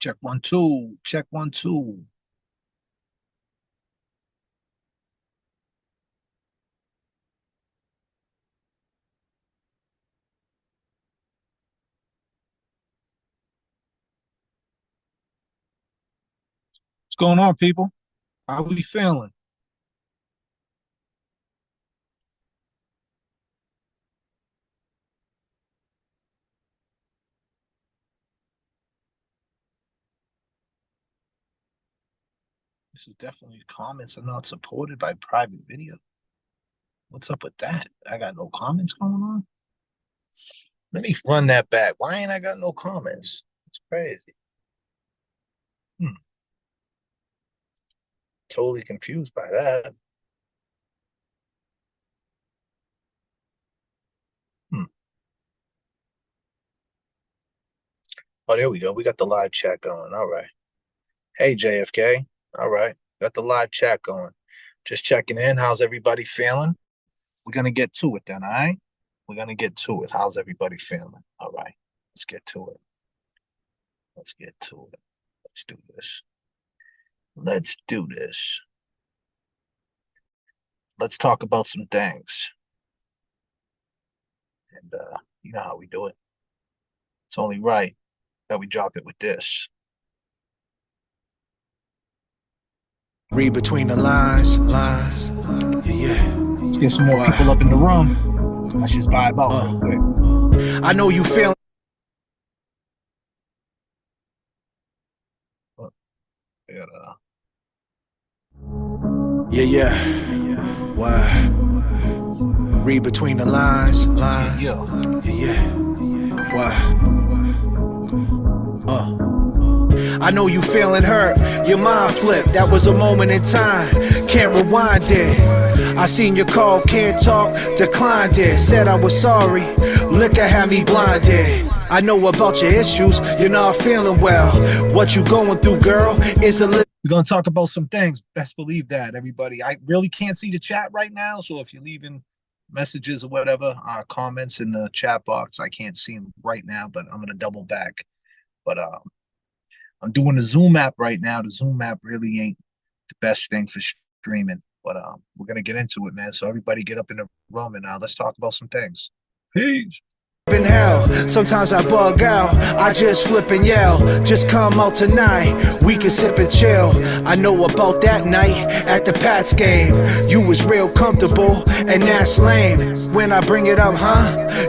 Check 1 2. Check 1 2. What's going on, people? How we feeling? This is definitely comments are not supported by private video. What's up with that? I got no comments going on. Let me run that back. Why ain't I got no comments? It's crazy. Totally confused by that. Oh, there we go. We got the live chat going. All right. Hey, JFK. All right. Got the live chat going. Just checking in. How's everybody feeling? We're going to get to it then, all right? We're going to get to it. How's everybody feeling? All right. Let's get to it. Let's get to it. Let's do this. Let's do this. Let's talk about some things. And you know how we do it. It's only right that we drop it with this. Read between the lines. Yeah. Let's get some more people up in the room. Let's just vibe out real quick. I know you feel. Yeah. Why? Read between the lines. Yeah. Why? I know you feeling hurt, your mind flipped, that was a moment in time, can't rewind it. I seen your call, can't talk, declined it, said I was sorry, liquor had me blinded. I know about your issues, you're not feeling well, what you going through, girl, is a little. We're going to talk about some things, best believe that, everybody. I really can't see the chat right now, so if you're leaving messages or whatever, comments in the chat box, I can't see them right now, but I'm going to double back. But I'm doing the Zoom app right now. The Zoom app really ain't the best thing for streaming, but we're gonna get into it, man. So everybody get up in the room and let's talk about some things. Peace. In hell, sometimes I bug out, I just flip and yell, just come out tonight, we can sip and chill. I know about that night at the Pats game, you was real comfortable and that's lame. When I bring it up,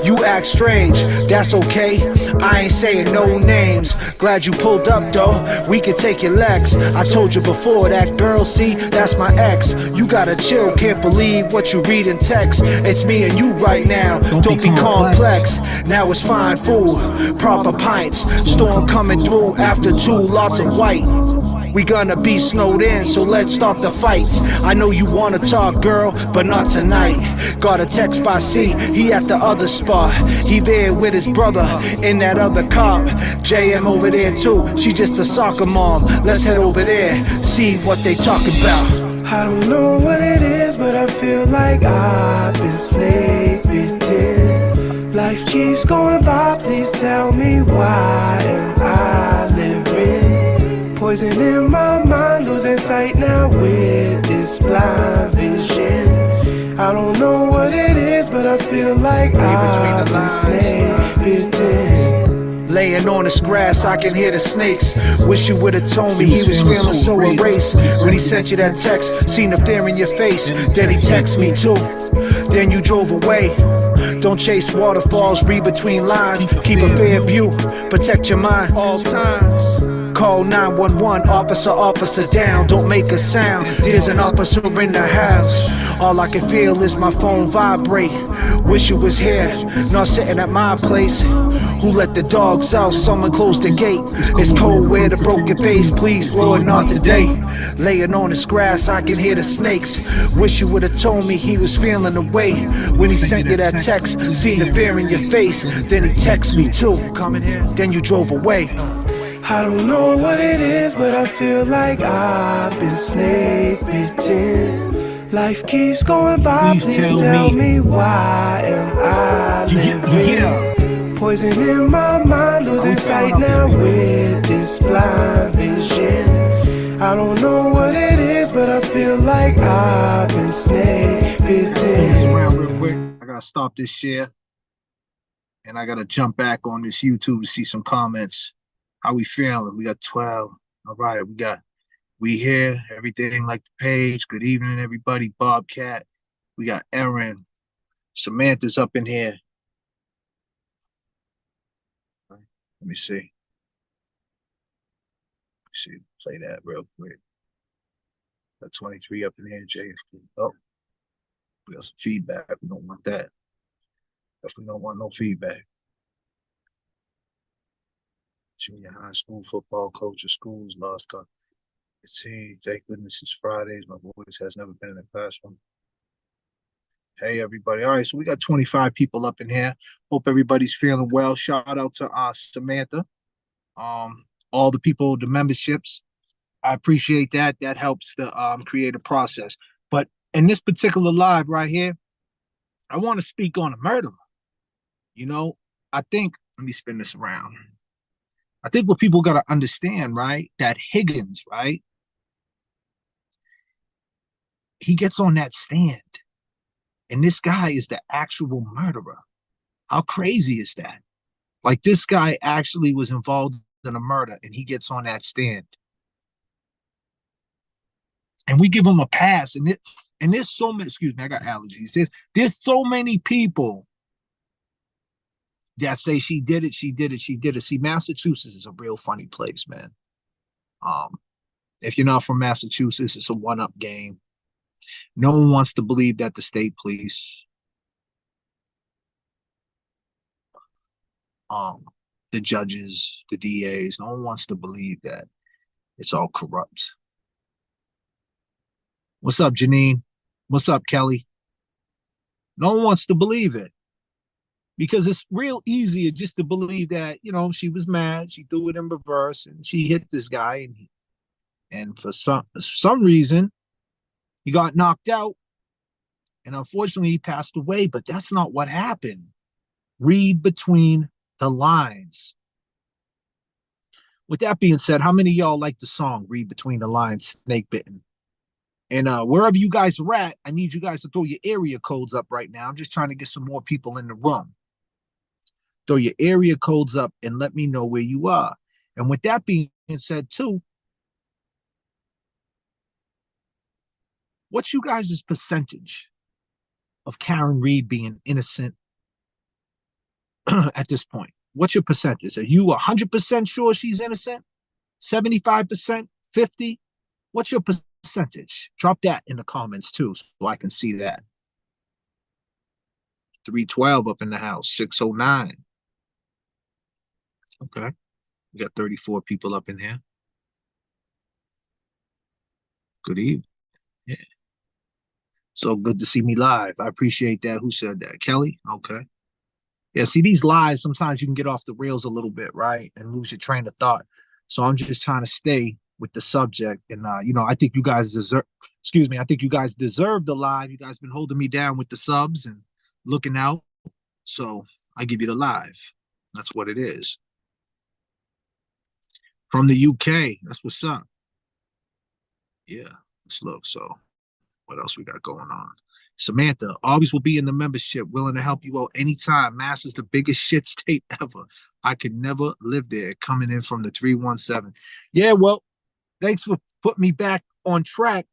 you act strange, that's okay, I ain't saying no names. Glad you pulled up though, we can take your legs. I told you before, that girl, see, that's my ex. You gotta chill, can't believe what you read in text. It's me and you right now, don't be complex. Now it's fine food, proper pints, storm coming through after 2, lots of white. We gonna be snowed in, so let's stop the fights. I know you wanna talk, girl, but not tonight. Got a text by C, he at the other spot. He there with his brother in that other cop. JM over there too, she just a soccer mom. Let's head over there, see what they talk about. I don't know what it is, but I feel like I've been snake bitten. Life keeps going by, please tell me why am I living? Poison in my mind, losing sight now with this blind vision. I don't know what it is, but I feel like I've been snake bitten. Laying on this grass, I can hear the snakes. Wish you would've told me he was feeling so erased. When he sent you that text, seen the fear in your face. Then he texted me too, then you drove away. Don't chase waterfalls, read between lines. Keep a fair view, protect your mind all times. Call 911, officer down, don't make a sound. There's an officer in the house. All I can feel is my phone vibrate. Wish you was here, not sitting at my place. Who let the dogs out? Someone close the gate. It's cold where the broken face, please, Lord, not today. Laying on this grass, I can hear the snakes. Wish you would've told me he was feeling the way. When he sent you that text, seen the fear in your face. Then he texted me too, coming here, then you drove away. I don't know what it is, but I feel like I've been snake bitten. Life keeps going by, please tell me why am I living? Poison in my mind, losing sight now with this blind vision. I don't know what it is, but I feel like I've been snake bitten. Around real quick. I gotta stop this share, and I gotta jump back on this YouTube to see some comments. How we feeling? We got 12. All right, we here. Everything like the page. Good evening, everybody. Bobcat. We got Erin. Samantha's up in here. Let me see. Play that real quick. Got 23 up in here. JFK. Oh, we got some feedback. We don't want that. Definitely don't want no feedback. Junior high school football coach of schools lost cut. See, thank goodness it's Fridays. My voice has never been in the classroom. Hey, everybody. All right, so we got 25 people up in here. Hope everybody's feeling well. Shout out to Samantha. All the people, the memberships. I appreciate that. That helps to create a process. But in this particular live right here, I want to speak on a murderer. You know, I think, let me spin this around. I think what people got to understand, right, that Higgins, right, he gets on that stand. And this guy is the actual murderer. How crazy is that? Like, this guy actually was involved in a murder, and he gets on that stand. And we give him a pass. And there's so many, excuse me, I got allergies. There's so many people that say she did it, she did it, she did it. See, Massachusetts is a real funny place, man. If you're not from Massachusetts, it's a one-up game. No one wants to believe that the state police, the judges, the DAs, no one wants to believe that it's all corrupt. What's up, Janine? What's up, Kelly? No one wants to believe it because it's real easier just to believe that, you know, she was mad, she threw it in reverse, and she hit this guy, and for some reason, he got knocked out, and unfortunately, he passed away. But that's not what happened. Read between the lines. With that being said, how many of y'all like the song "Read Between the Lines"? Snake Bitten. And wherever you guys are at, I need you guys to throw your area codes up right now. I'm just trying to get some more people in the room. Throw your area codes up and let me know where you are. And with that being said, too, what's you guys' percentage of Karen Reed being innocent at this point? What's your percentage? Are you 100% sure she's innocent? 75%? 50? What's your percentage? Drop that in the comments too, so I can see that. 312 up in the house. 609. Okay. We got 34 people up in here. Good evening. Yeah. So good to see me live. I appreciate that. Who said that? Kelly? Okay. Yeah, see, these lives, sometimes you can get off the rails a little bit, right? And lose your train of thought. So I'm just trying to stay with the subject. And, you know, I think you guys deserve, I think you guys deserve the live. You guys been holding me down with the subs and looking out. So I give you the live. That's what it is. From the UK. That's what's up. Yeah, let's look. So what else we got going on? Samantha, always will be in the membership, willing to help you out anytime. Mass is the biggest shit state ever. I could never live there. Coming in from the 317. Yeah, well, thanks for putting me back on track.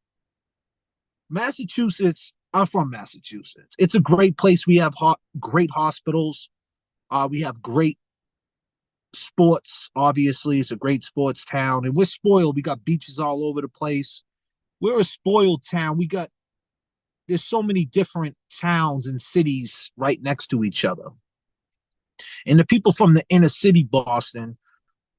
Massachusetts, I'm from Massachusetts. It's a great place. We have great hospitals. We have great sports, obviously. It's a great sports town. And we're spoiled. We got beaches all over the place. We're a spoiled town. There's so many different towns and cities right next to each other. And the people from the inner city, Boston,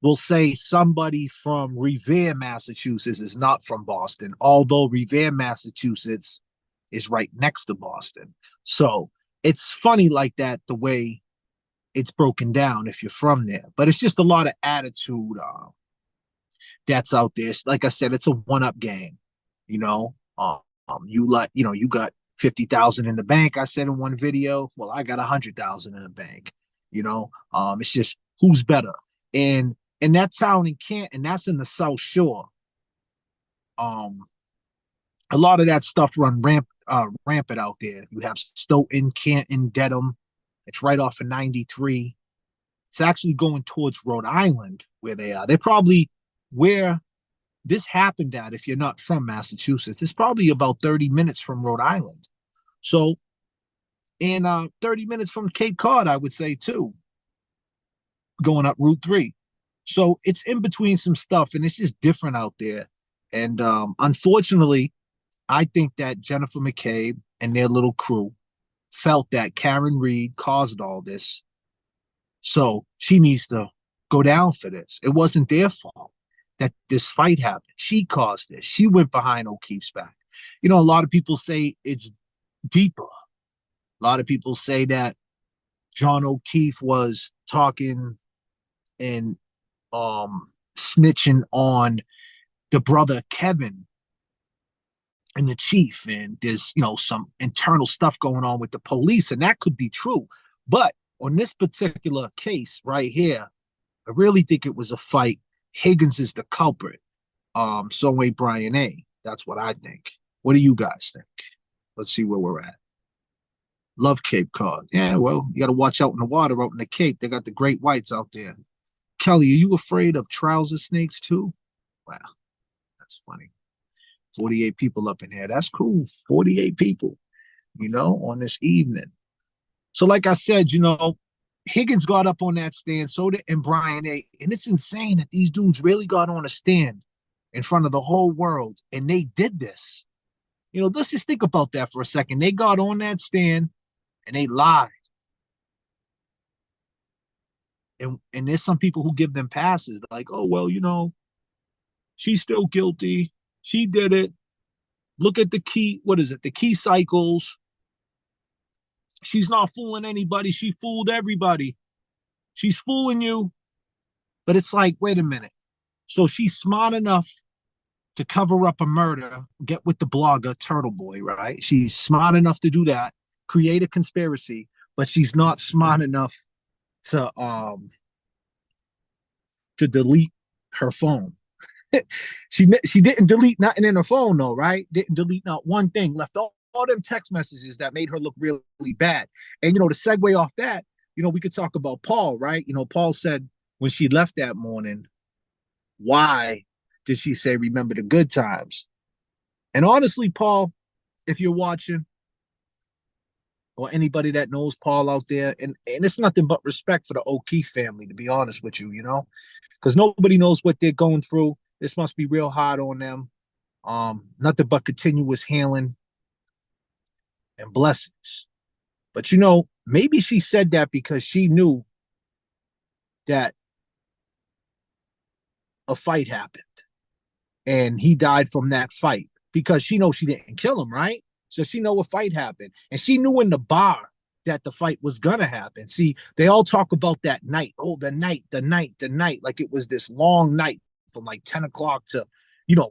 will say somebody from Revere, Massachusetts is not from Boston, although Revere, Massachusetts is right next to Boston. So it's funny like that, the way it's broken down if you're from there. But it's just a lot of attitude that's out there. Like I said, it's a one-up game, you know. You got 50,000 in the bank. I said in one video, well, I got 100,000 in the bank. It's just who's better. And in that town in Canton, that's in the South Shore. Um, a lot of that stuff run rampant out there. You have Stoughton, Canton, Dedham. It's right off of 93. It's actually going towards Rhode Island where they are. They're probably where this happened at. If you're not from Massachusetts, it's probably about 30 minutes from Rhode Island. So, and 30 minutes from Cape Cod, I would say too, going up Route 3. So it's in between some stuff, and it's just different out there. And unfortunately, I think that Jennifer McCabe and their little crew felt that Karen Reed caused all this. So she needs to go down for this. It wasn't their fault that this fight happened. She caused this. She went behind O'Keefe's back. A lot of people say it's deeper. A lot of people say that John O'Keefe was talking and snitching on the brother Kevin and the chief, and there's some internal stuff going on with the police, and that could be true. But on this particular case right here, I really think it was a fight. Higgins is the culprit. So ain't Brian A. That's what I think. What do you guys think? Let's see where we're at. Love Cape Cod. Yeah, well, you got to watch out in the water out in the Cape. They got the great whites out there. Kelly, are you afraid of trouser snakes too? Wow, that's funny. 48 people up in here. That's cool. 48 people, on this evening. So like I said, Higgins got up on that stand, so did and Brian A. And it's insane that these dudes really got on a stand in front of the whole world, and they did this. Let's just think about that for a second. They got on that stand and they lied. And there's some people who give them passes like, oh, well, she's still guilty. She did it. Look at the key. What is it? The key cycles. She's not fooling anybody. She fooled everybody. She's fooling you. But it's like, wait a minute. So she's smart enough to cover up a murder, get with the blogger Turtle Boy, right? She's smart enough to do that, create a conspiracy, but she's not smart enough to delete her phone. she didn't delete nothing in her phone though, right? Didn't delete not one thing. Left all them text messages that made her look really, really bad. And to segue off that, we could talk about Paul, right? Paul said when she left that morning, why did she say remember the good times? And honestly, Paul, if you're watching, or anybody that knows Paul out there, and it's nothing but respect for the O'Keefe family, to be honest with you, because nobody knows what they're going through. This must be real hard on them. Nothing but continuous healing and blessings. But maybe she said that because she knew that a fight happened and he died from that fight, because she knows she didn't kill him, right? So she know a fight happened, and she knew in the bar that the fight was gonna happen. See, they all talk about that night. Oh, the night, like it was this long night from like 10 o'clock to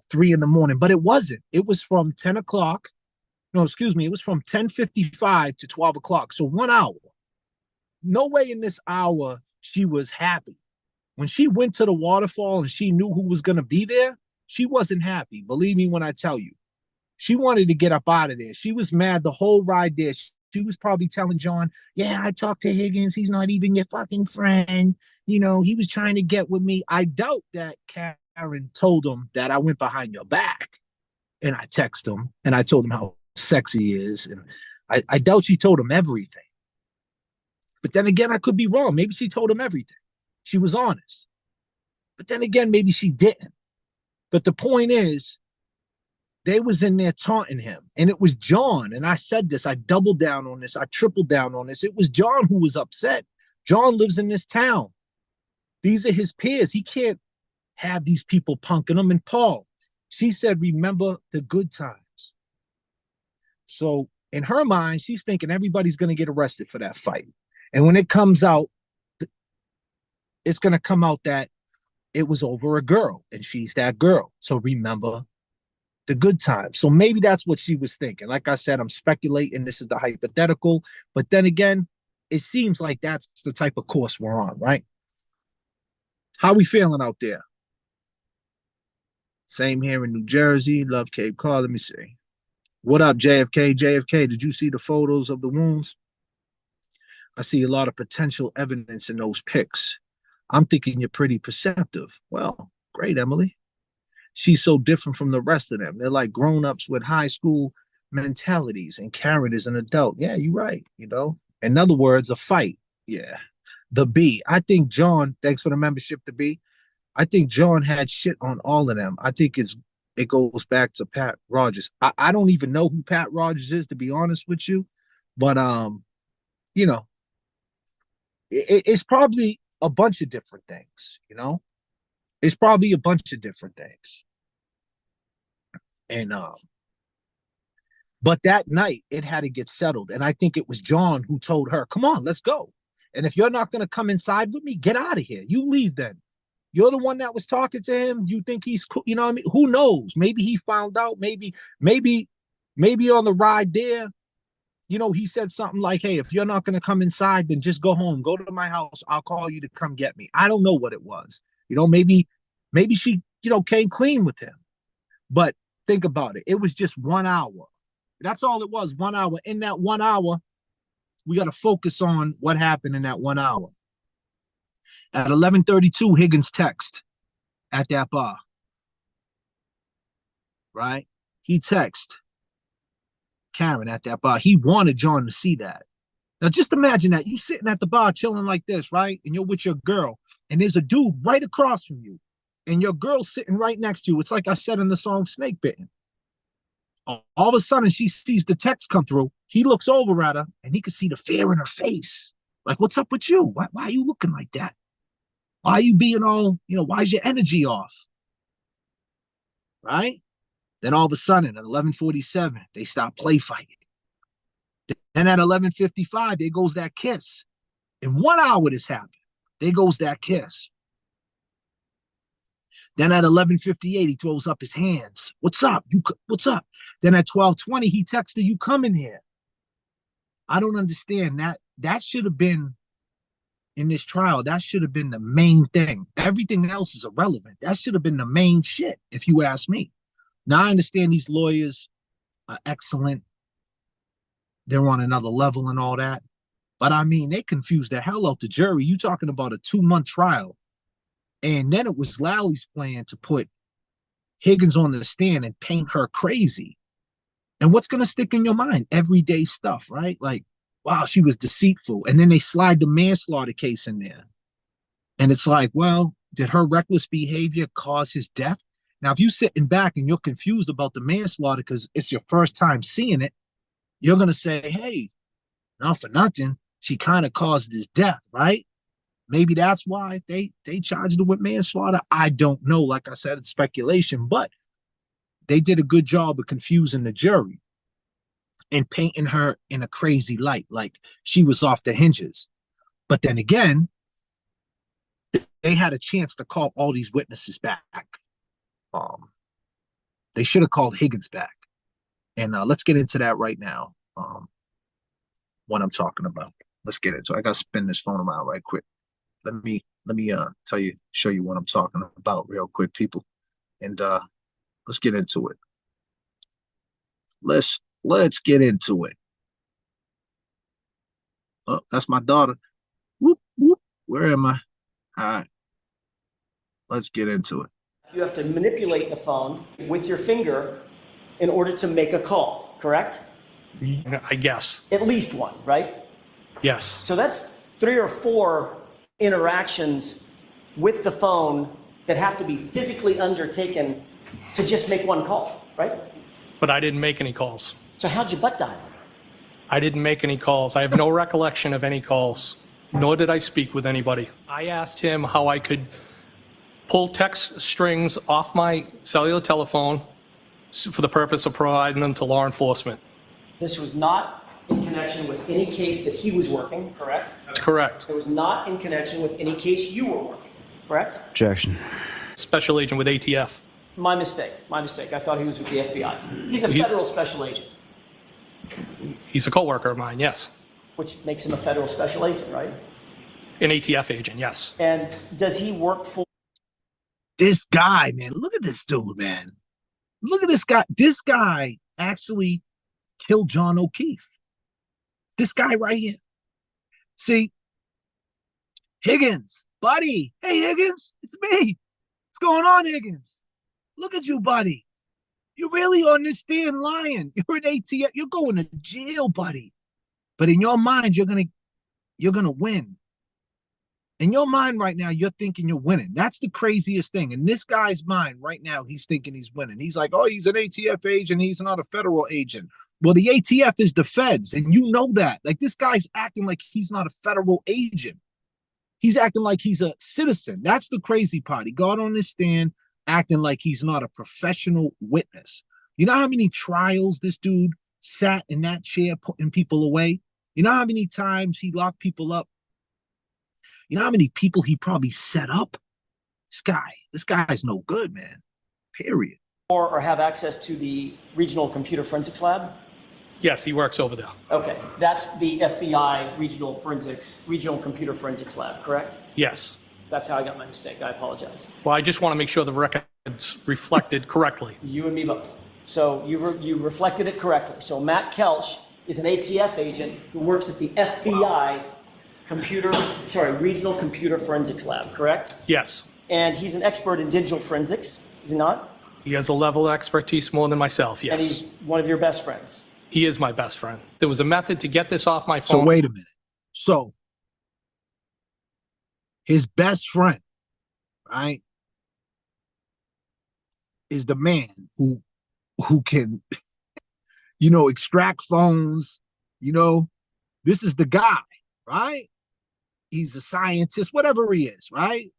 3 in the morning. But it wasn't. It was from 10 o'clock. No, excuse me. It was from 10:55 to 12 o'clock. So 1 hour. No way in this hour she was happy. When she went to the waterfall and she knew who was gonna be there, she wasn't happy. Believe me when I tell you. She wanted to get up out of there. She was mad the whole ride there. She was probably telling John, yeah, I talked to Higgins. He's not even your fucking friend. He was trying to get with me. I doubt that Karen told him that I went behind your back. And I texted him and I told him how sexy he is. And I doubt she told him everything. But then again, I could be wrong. Maybe she told him everything. She was honest. But then again, maybe she didn't. But the point is, they was in there taunting him. And it was John. And I said this, I doubled down on this. I tripled down on this. It was John who was upset. John lives in this town. These are his peers. He can't have these people punking him. And Paul, she said, remember the good times. So in her mind, she's thinking everybody's going to get arrested for that fight. And when it comes out, it's going to come out that it was over a girl and she's that girl. So remember the good times. So maybe that's what she was thinking. Like I said, I'm speculating. This is the hypothetical. But then again, it seems like that's the type of course we're on, right? How we feeling out there? Same here in New Jersey. Love Cape Cod. Let me see. What up, JFK? JFK, did you see the photos of the wounds? I see a lot of potential evidence in those pics. I'm thinking you're pretty perceptive. Well, great, Emily. She's so different from the rest of them. They're like grown-ups with high school mentalities, and Karen is an adult. Yeah, you're right. In other words, a fight. Yeah. The B. I think John, thanks for the membership, the B. I think John had shit on all of them. I think it goes back to Pat Rogers. I don't even know who Pat Rogers is, to be honest with you. But you know, it's probably a bunch of different things. It's probably a bunch of different things. And but that night it had to get settled. And I think it was John who told her, come on, let's go. And if you're not gonna come inside with me, get out of here. You leave then. You're the one that was talking to him. You think he's cool, you know what I mean? Who knows? Maybe he found out, maybe on the ride there, he said something like, hey, if you're not going to come inside, then just go home. Go to my house. I'll call you to come get me. I don't know what it was. Maybe she, came clean with him. But think about it. It was just 1 hour. That's all it was, 1 hour. In that 1 hour, we got to focus on what happened in that 1 hour. At 11:32, Higgins text at that bar. Right? He text Karen at that bar. He wanted John to see that. Now just imagine that. You sitting at the bar chilling like this, right? And you're with your girl, and there's a dude right across from you, and your girl's sitting right next to you. It's like I said in the song Snake Bitten. All of a sudden, she sees the text come through. He looks over at her, and he can see the fear in her face. Like, what's up with you? Why are you looking like that? Why are you being all, why is your energy off? Right? Then all of a sudden, at 11:47, they stop play fighting. Then at 11:55, there goes that kiss. In 1 hour this happened. There goes that kiss. Then at 11:58, he throws up his hands. What's up? What's up? Then at 12:20, he texted, you coming here. I don't understand that. That should have been, in this trial, that should have been the main thing. Everything else is irrelevant. That should have been the main shit, if you ask me. Now, I understand these lawyers are excellent. They're on another level and all that. But I mean, they confused the hell out the jury. You talking about a 2-month trial. And then it was Lowry's plan to put Higgins on the stand and paint her crazy. And what's going to stick in your mind? Everyday stuff, right? Like, wow, she was deceitful. And then they slide the manslaughter case in there. And it's like, well, did her reckless behavior cause his death? Now, if you're sitting back and you're confused about the manslaughter because it's your first time seeing it, you're going to say, hey, not for nothing, she kind of caused his death, right? Maybe that's why they charged her with manslaughter. I don't know. Like I said, it's speculation, but they did a good job of confusing the jury and painting her in a crazy light, like she was off the hinges. But then again, they had a chance to call all these witnesses back. They should have called Higgins back. And let's get into that right now. What I'm talking about. Let's get into it. I gotta spin this phone around right quick. Let me show you what I'm talking about real quick, people. And let's get into it. Let's get into it. Oh, that's my daughter. Whoop, whoop. Where am I? All right. Let's get into it. You have to manipulate the phone with your finger in order to make a call, correct? I guess. At least one, right? Yes. So that's 3 or 4 interactions with the phone that have to be physically undertaken to just make one call, right? But I didn't make any calls. So how'd you butt dial? I didn't make any calls. I have no recollection of any calls, nor did I speak with anybody. I asked him how I could pull text strings off my cellular telephone for the purpose of providing them to law enforcement. This was not in connection with any case that he was working, correct? That's correct. It was not in connection with any case you were working, correct? Objection. Special agent with ATF. My mistake. I thought he was with the FBI. He's a federal special agent. He's a coworker of mine, yes. which makes him a federal special agent, right? An ATF agent, yes. And does he work for? This guy, man, look at this dude, man. Look at this guy. This guy actually killed John O'Keefe. This guy right here. See, Higgins, buddy. Hey, Higgins, it's me. What's going on, Higgins? Look at you, buddy. You're really on this stand lying. You're an ATF. You're going to jail, buddy. But in your mind, you're gonna win. In your mind right now, you're thinking you're winning. That's the craziest thing. In this guy's mind right now, he's thinking he's winning. He's like, oh, he's an ATF agent. He's not a federal agent. Well, the ATF is the feds, and you know that. Like, this guy's acting like he's not a federal agent. He's acting like he's a citizen. That's the crazy part. He got on this stand acting like he's not a professional witness. You know how many trials this dude sat in that chair putting people away? You know how many times he locked people up? You know how many people he probably set up? This guy's no good, man. Period. Or have access to the regional computer forensics lab? Yes, he works over there. Okay, that's the FBI regional computer forensics lab, correct? Yes. That's how I got my mistake. I apologize. Well, I just want to make sure the record's reflected correctly. You and me both. So you reflected it correctly. So Matt Kelch is an ATF agent who works at the FBI regional computer forensics lab, correct? Yes. And he's an expert in digital forensics, is he not? He has a level of expertise more than myself, yes. And he's one of your best friends. He is my best friend. There was a method to get this off my So phone. wait a minute. So his best friend, right, is the man who can, extract phones. This is the guy, right? He's a scientist, whatever he is, right?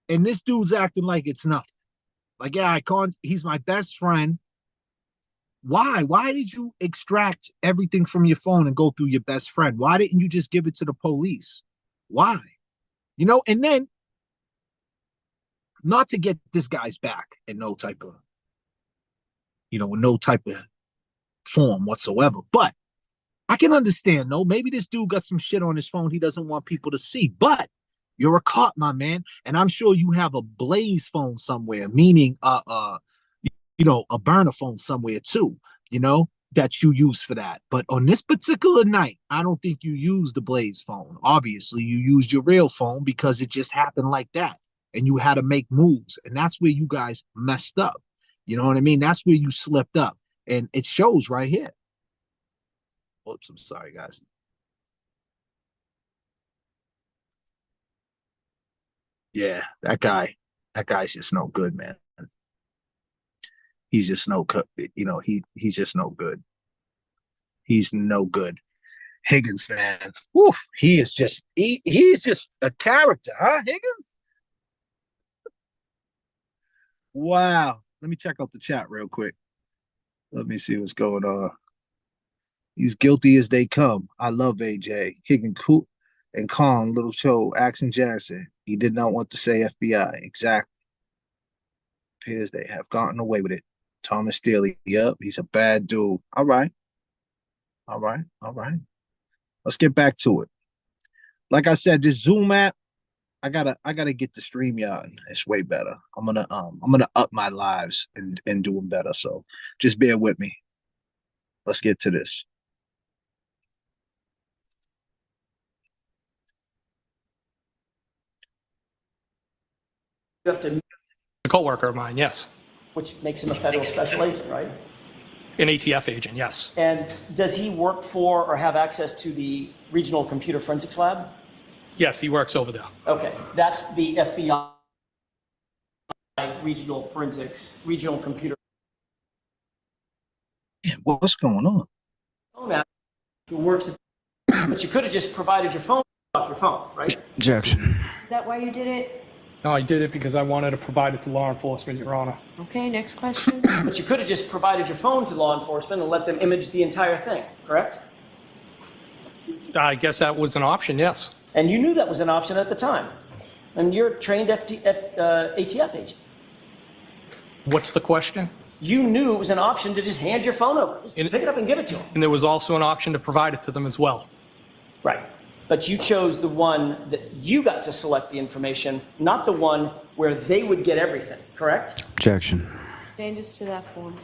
And this dude's acting like it's nothing. Like, yeah, he's my best friend. Why? Why did you extract everything from your phone and go through your best friend? Why didn't you just give it to the police? Why? And then not to get this guy's back in no type of, no type of form whatsoever. But I can understand, though. Maybe this dude got some shit on his phone he doesn't want people to see. But you're a cop, my man. And I'm sure you have a Blaze phone somewhere, meaning a burner phone somewhere too, that you use for that. But on this particular night, I don't think you used the Blaze phone. Obviously, you used your real phone because it just happened like that. And you had to make moves. And that's where you guys messed up. You know what I mean? That's where you slipped up. And it shows right here. Oops, I'm sorry, guys. Yeah, that guy's just no good, man. He's just no good. He's just no good. He's no good. Higgins, man. Woof, he's just a character, huh, Higgins? Wow. Let me check out the chat real quick. Let me see what's going on. He's guilty as they come. I love AJ. Higgins and Kong, Little Show, Axon Jackson. He did not want to say FBI. Exactly. Appears they have gotten away with it. Thomas Steele. Yep, he's a bad dude. All right. Let's get back to it. Like I said, this Zoom app, I gotta get the StreamYard. It's way better. I'm gonna up my lives and do them better. So just bear with me. Let's get to this. You have to, A coworker of mine, yes. which makes him a federal special agent, right? An ATF agent, yes. And does he work for or have access to the regional computer forensics lab? Yes, he works over there. Okay, that's the FBI regional computer. Man, what's going on? Phone app who works at, but you could have just provided your phone off your phone, right? Objection. Is that why you did it? No, I did it because I wanted to provide it to law enforcement, Your Honor. Okay, next question. But you could have just provided your phone to law enforcement and let them image the entire thing, correct? I guess that was an option, yes. And you knew that was an option at the time. And you're a trained ATF agent. What's the question? You knew it was an option to just hand your phone over. Just pick it up and give it to them. And there was also an option to provide it to them as well. Right. But you chose the one that you got to select the information, not the one where they would get everything, correct? Objection. Changes to that form.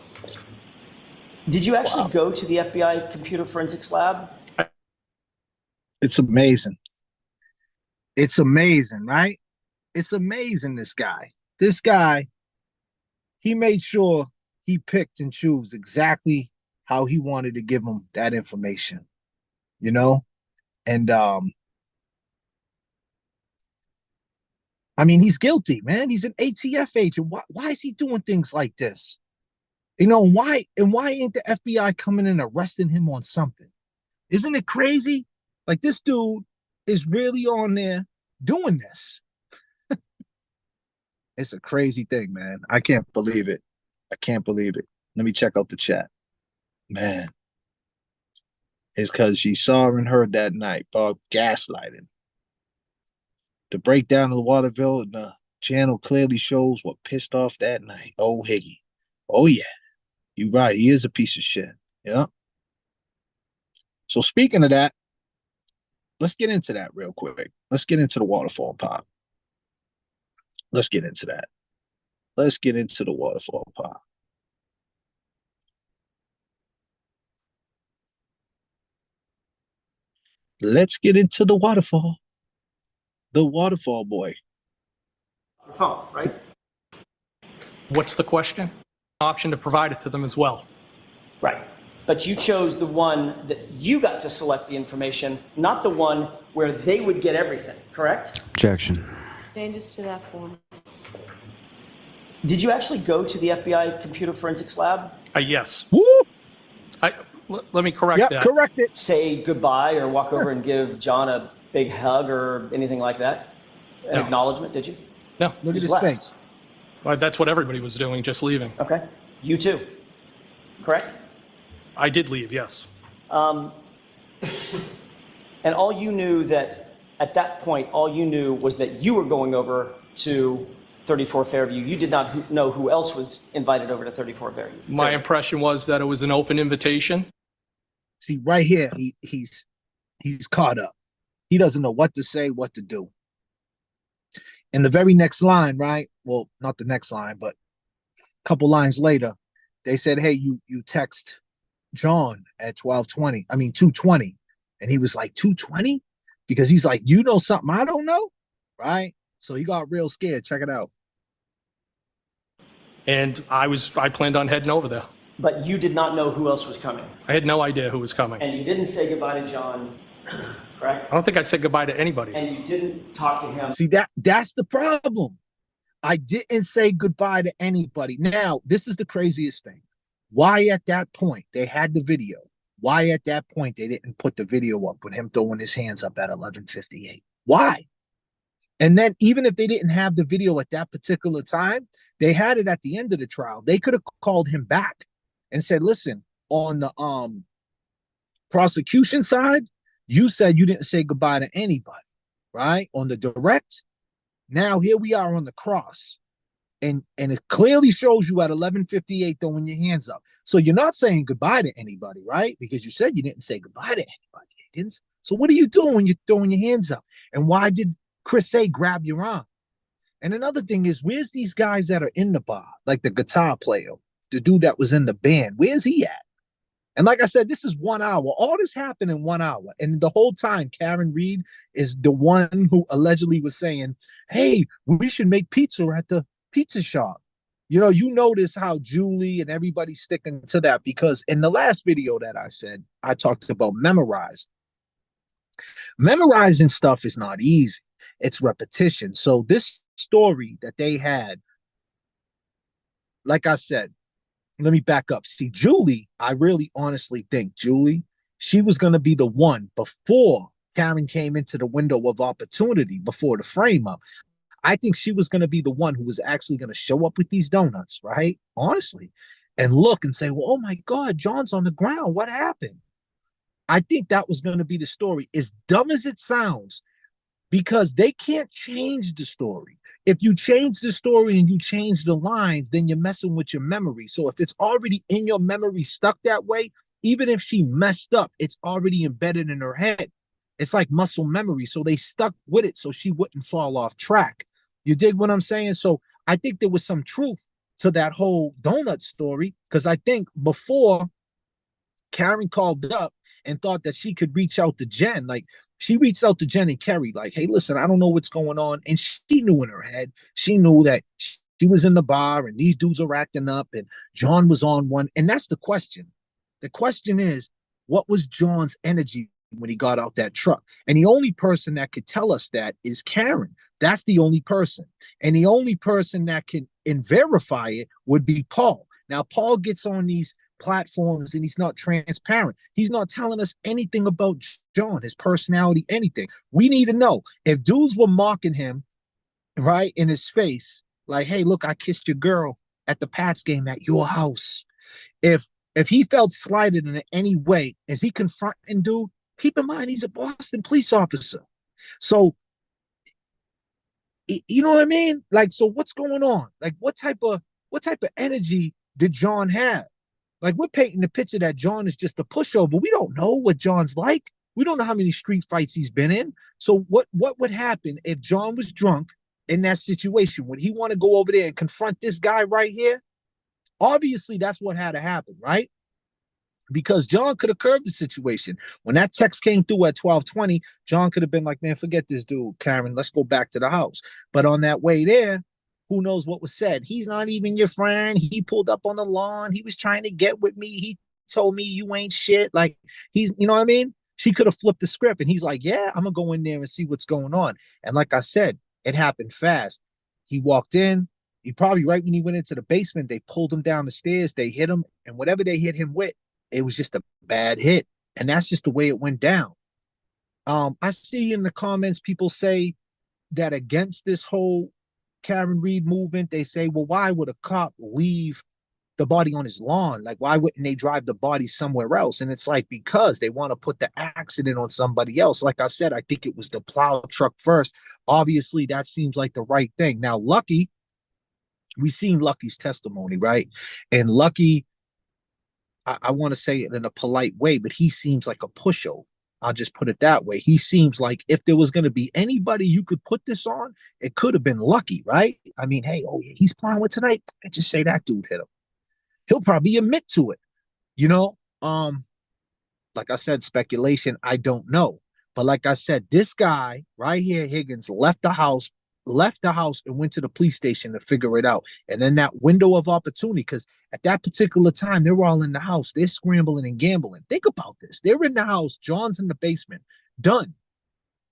Did you actually go to the FBI computer forensics lab? It's amazing. It's amazing, right? It's amazing, this guy. This guy, he made sure he picked and chose exactly how he wanted to give him that information, you know? And I mean, he's guilty, man. He's an ATF agent. Why is he doing things like this? You know, why ain't the FBI coming and arresting him on something? Isn't it crazy? Like, this dude is really on there doing this. It's a crazy thing, man. I can't believe it. I can't believe it. Let me check out the chat. Man, it's because she saw and heard that night, Bob gaslighting. The breakdown of the Waterville and the channel clearly shows what pissed off that night. Oh, Higgy. Oh, yeah. You're right. He is a piece of shit. Yeah. So speaking of that, let's get into that real quick. Let's get into the waterfall pop. Let's get into that. Let's get into the waterfall pop. Let's get into the waterfall. The waterfall boy. Your phone, right? What's the question? Option to provide it to them as well. Right. But you chose the one that you got to select the information, not the one where they would get everything, correct? Objection. Changes to that form. Did you actually go to the FBI computer forensics lab? Yes. Woo! Let me correct Yep, that. correct it. Say goodbye or walk over and give John a big hug or anything like that? An No. acknowledgement, did you? No. Look at Just his left. face. Well, that's what everybody was doing, just leaving. Okay. You too, correct? I did leave, yes. And all you knew that, at that point, all you knew was that you were going over to 34 Fairview. You did not know who else was invited over to 34 Fairview. My impression was that it was an open invitation. See, right here, he's caught up. He doesn't know what to say, what to do. In the very next line, right? Well, not the next line, but a couple lines later, they said, "Hey, you text John at 12:20. I mean 2:20," and he was like 2:20 because he's like, "You know something I don't know," right? So he got real scared. Check it out. And I planned on heading over there. But you did not know who else was coming. I had no idea who was coming. And you didn't say goodbye to John, correct? I don't think I said goodbye to anybody. And you didn't talk to him. See, that's the problem. I didn't say goodbye to anybody. Now, this is the craziest thing. Why at that point they had the video? Why at that point they didn't put the video up with him throwing his hands up at 11:58? Why? And then even if they didn't have the video at that particular time, they had it at the end of the trial. They could have called him back and said, "Listen, on the prosecution side, you said you didn't say goodbye to anybody, right? On the direct, now here we are on the cross. And it clearly shows you at 11:58 throwing your hands up. So you're not saying goodbye to anybody, right? Because you said you didn't say goodbye to anybody, Higgins. So what are you doing when you're throwing your hands up? And why did Chris say grab your arm? And another thing is, where's these guys that are in the bar, like the guitar player, the dude that was in the band? Where's he at? And like I said, this is 1 hour. All this happened in 1 hour. And the whole time, Karen Reed is the one who allegedly was saying, "Hey, we should make pizza at the pizza shop." You notice how Julie and everybody sticking to that, because in the last video that I said, I talked about memorized. Memorizing stuff is not easy. It's repetition. So this story that they had, like I said, let me back up. See, Julie, I really honestly think Julie, she was going to be the one before Karen came into the window of opportunity, before the frame up. I think she was going to be the one who was actually going to show up with these donuts, right? Honestly, and look and say, "Well, oh my God, John's on the ground. What happened?" I think that was going to be the story, as dumb as it sounds, because they can't change the story. If you change the story and you change the lines, then you're messing with your memory. So if it's already in your memory stuck that way, even if she messed up, it's already embedded in her head. It's like muscle memory. So they stuck with it so she wouldn't fall off track. You dig what I'm saying? So I think there was some truth to that whole donut story, because I think before Karen called up and thought that she could reach out to Jen, like she reached out to Jen and Kerry, like, hey, listen, I don't know what's going on. And she knew in her head, she knew that she was in the bar and these dudes are acting up and John was on one. And that's the question. The question is, what was John's energy when he got out that truck? And the only person that could tell us that is Karen. That's the only person. And the only person that can and verify it would be Paul. Now, Paul gets on these platforms and he's not transparent. He's not telling us anything about John, his personality, anything. We need to know if dudes were mocking him right in his face, like, hey, look, I kissed your girl at the Pats game at your house. If he felt slighted in any way, is he confronting dude? Keep in mind he's a Boston police officer. So you know what I mean? Like, so what's going on? Like, what type of energy did John have? Like, we're painting the picture that John is just a pushover. We don't know what John's like. We don't know how many street fights he's been in. So what would happen if John was drunk in that situation? Would he want to go over there and confront this guy right here? Obviously, that's what had to happen, right? Because John could have curved the situation. When that text came through at 12:20, John could have been like, man, forget this dude, Karen. Let's go back to the house. But on that way there, who knows what was said? He's not even your friend. He pulled up on the lawn. He was trying to get with me. He told me you ain't shit. Like, he's, you know what I mean? She could have flipped the script and he's like, yeah, I'm going to go in there and see what's going on. And like I said, it happened fast. He walked in. He probably right when he went into the basement, they pulled him down the stairs. They hit him. And whatever they hit him with, it was just a bad hit. And that's just the way it went down. I see in the comments people say that against this whole Karen Reed movement, they say, well, why would a cop leave the body on his lawn? Like, why wouldn't they drive the body somewhere else? And it's like, because they want to put the accident on somebody else. Like I said, I think it was the plow truck first. Obviously, that seems like the right thing. Now, Lucky, we seen Lucky's testimony, right? And Lucky, I want to say it in a polite way, but he seems like a pushover. I'll just put it that way. He seems like if there was going to be anybody you could put this on, it could have been Lucky, right? I mean, hey, oh yeah, he's playing with tonight. I just say that dude hit him. He'll probably admit to it, you know. Like I said, speculation. I don't know, but like I said, this guy right here, Higgins, left the house and went to the police station to figure it out. And then that window of opportunity, because at that particular time, they were all in the house. They're scrambling and gambling. Think about this. They're in the house. John's in the basement. Done.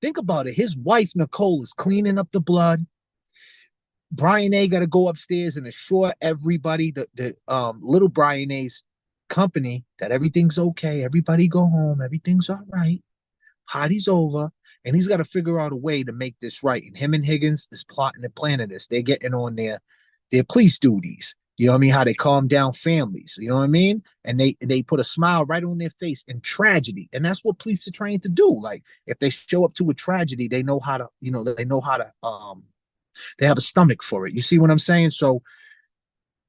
Think about it. His wife, Nicole, is cleaning up the blood. Brian A got to go upstairs and assure everybody, the little Brian A's company, that everything's okay. Everybody go home. Everything's all right. Party's over. And he's got to figure out a way to make this right. And him and Higgins is plotting and planning this. They're getting on their police duties. You know what I mean? How they calm down families. You know what I mean? And they put a smile right on their face in tragedy. And that's what police are trained to do. Like, if they show up to a tragedy, they know how to, they have a stomach for it. You see what I'm saying? So,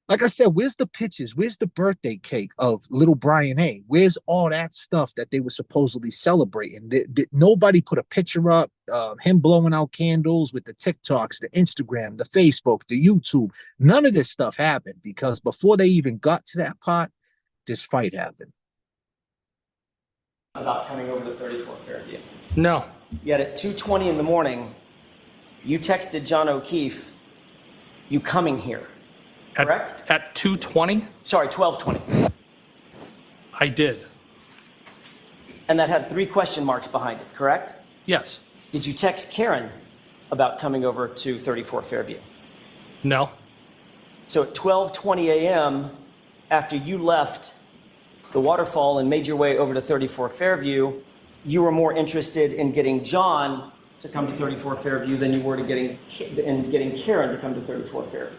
like I said, where's the pictures? Where's the birthday cake of little Brian A? Where's all that stuff that they were supposedly celebrating? Nobody put a picture up, him blowing out candles with the TikToks, the Instagram, the Facebook, the YouTube. None of this stuff happened because before they even got to that part, this fight happened. About coming over to 34 Fairview. No. Yet at 2:20 in the morning, you texted John O'Keefe, you coming here. Correct? At 2:20? Sorry, 12:20. I did. And that had 3 question marks behind it, correct? Yes. Did you text Karen about coming over to 34 Fairview? No. So at 12:20 a.m., after you left the waterfall and made your way over to 34 Fairview, you were more interested in getting John to come to 34 Fairview than you were to getting Karen to come to 34 Fairview.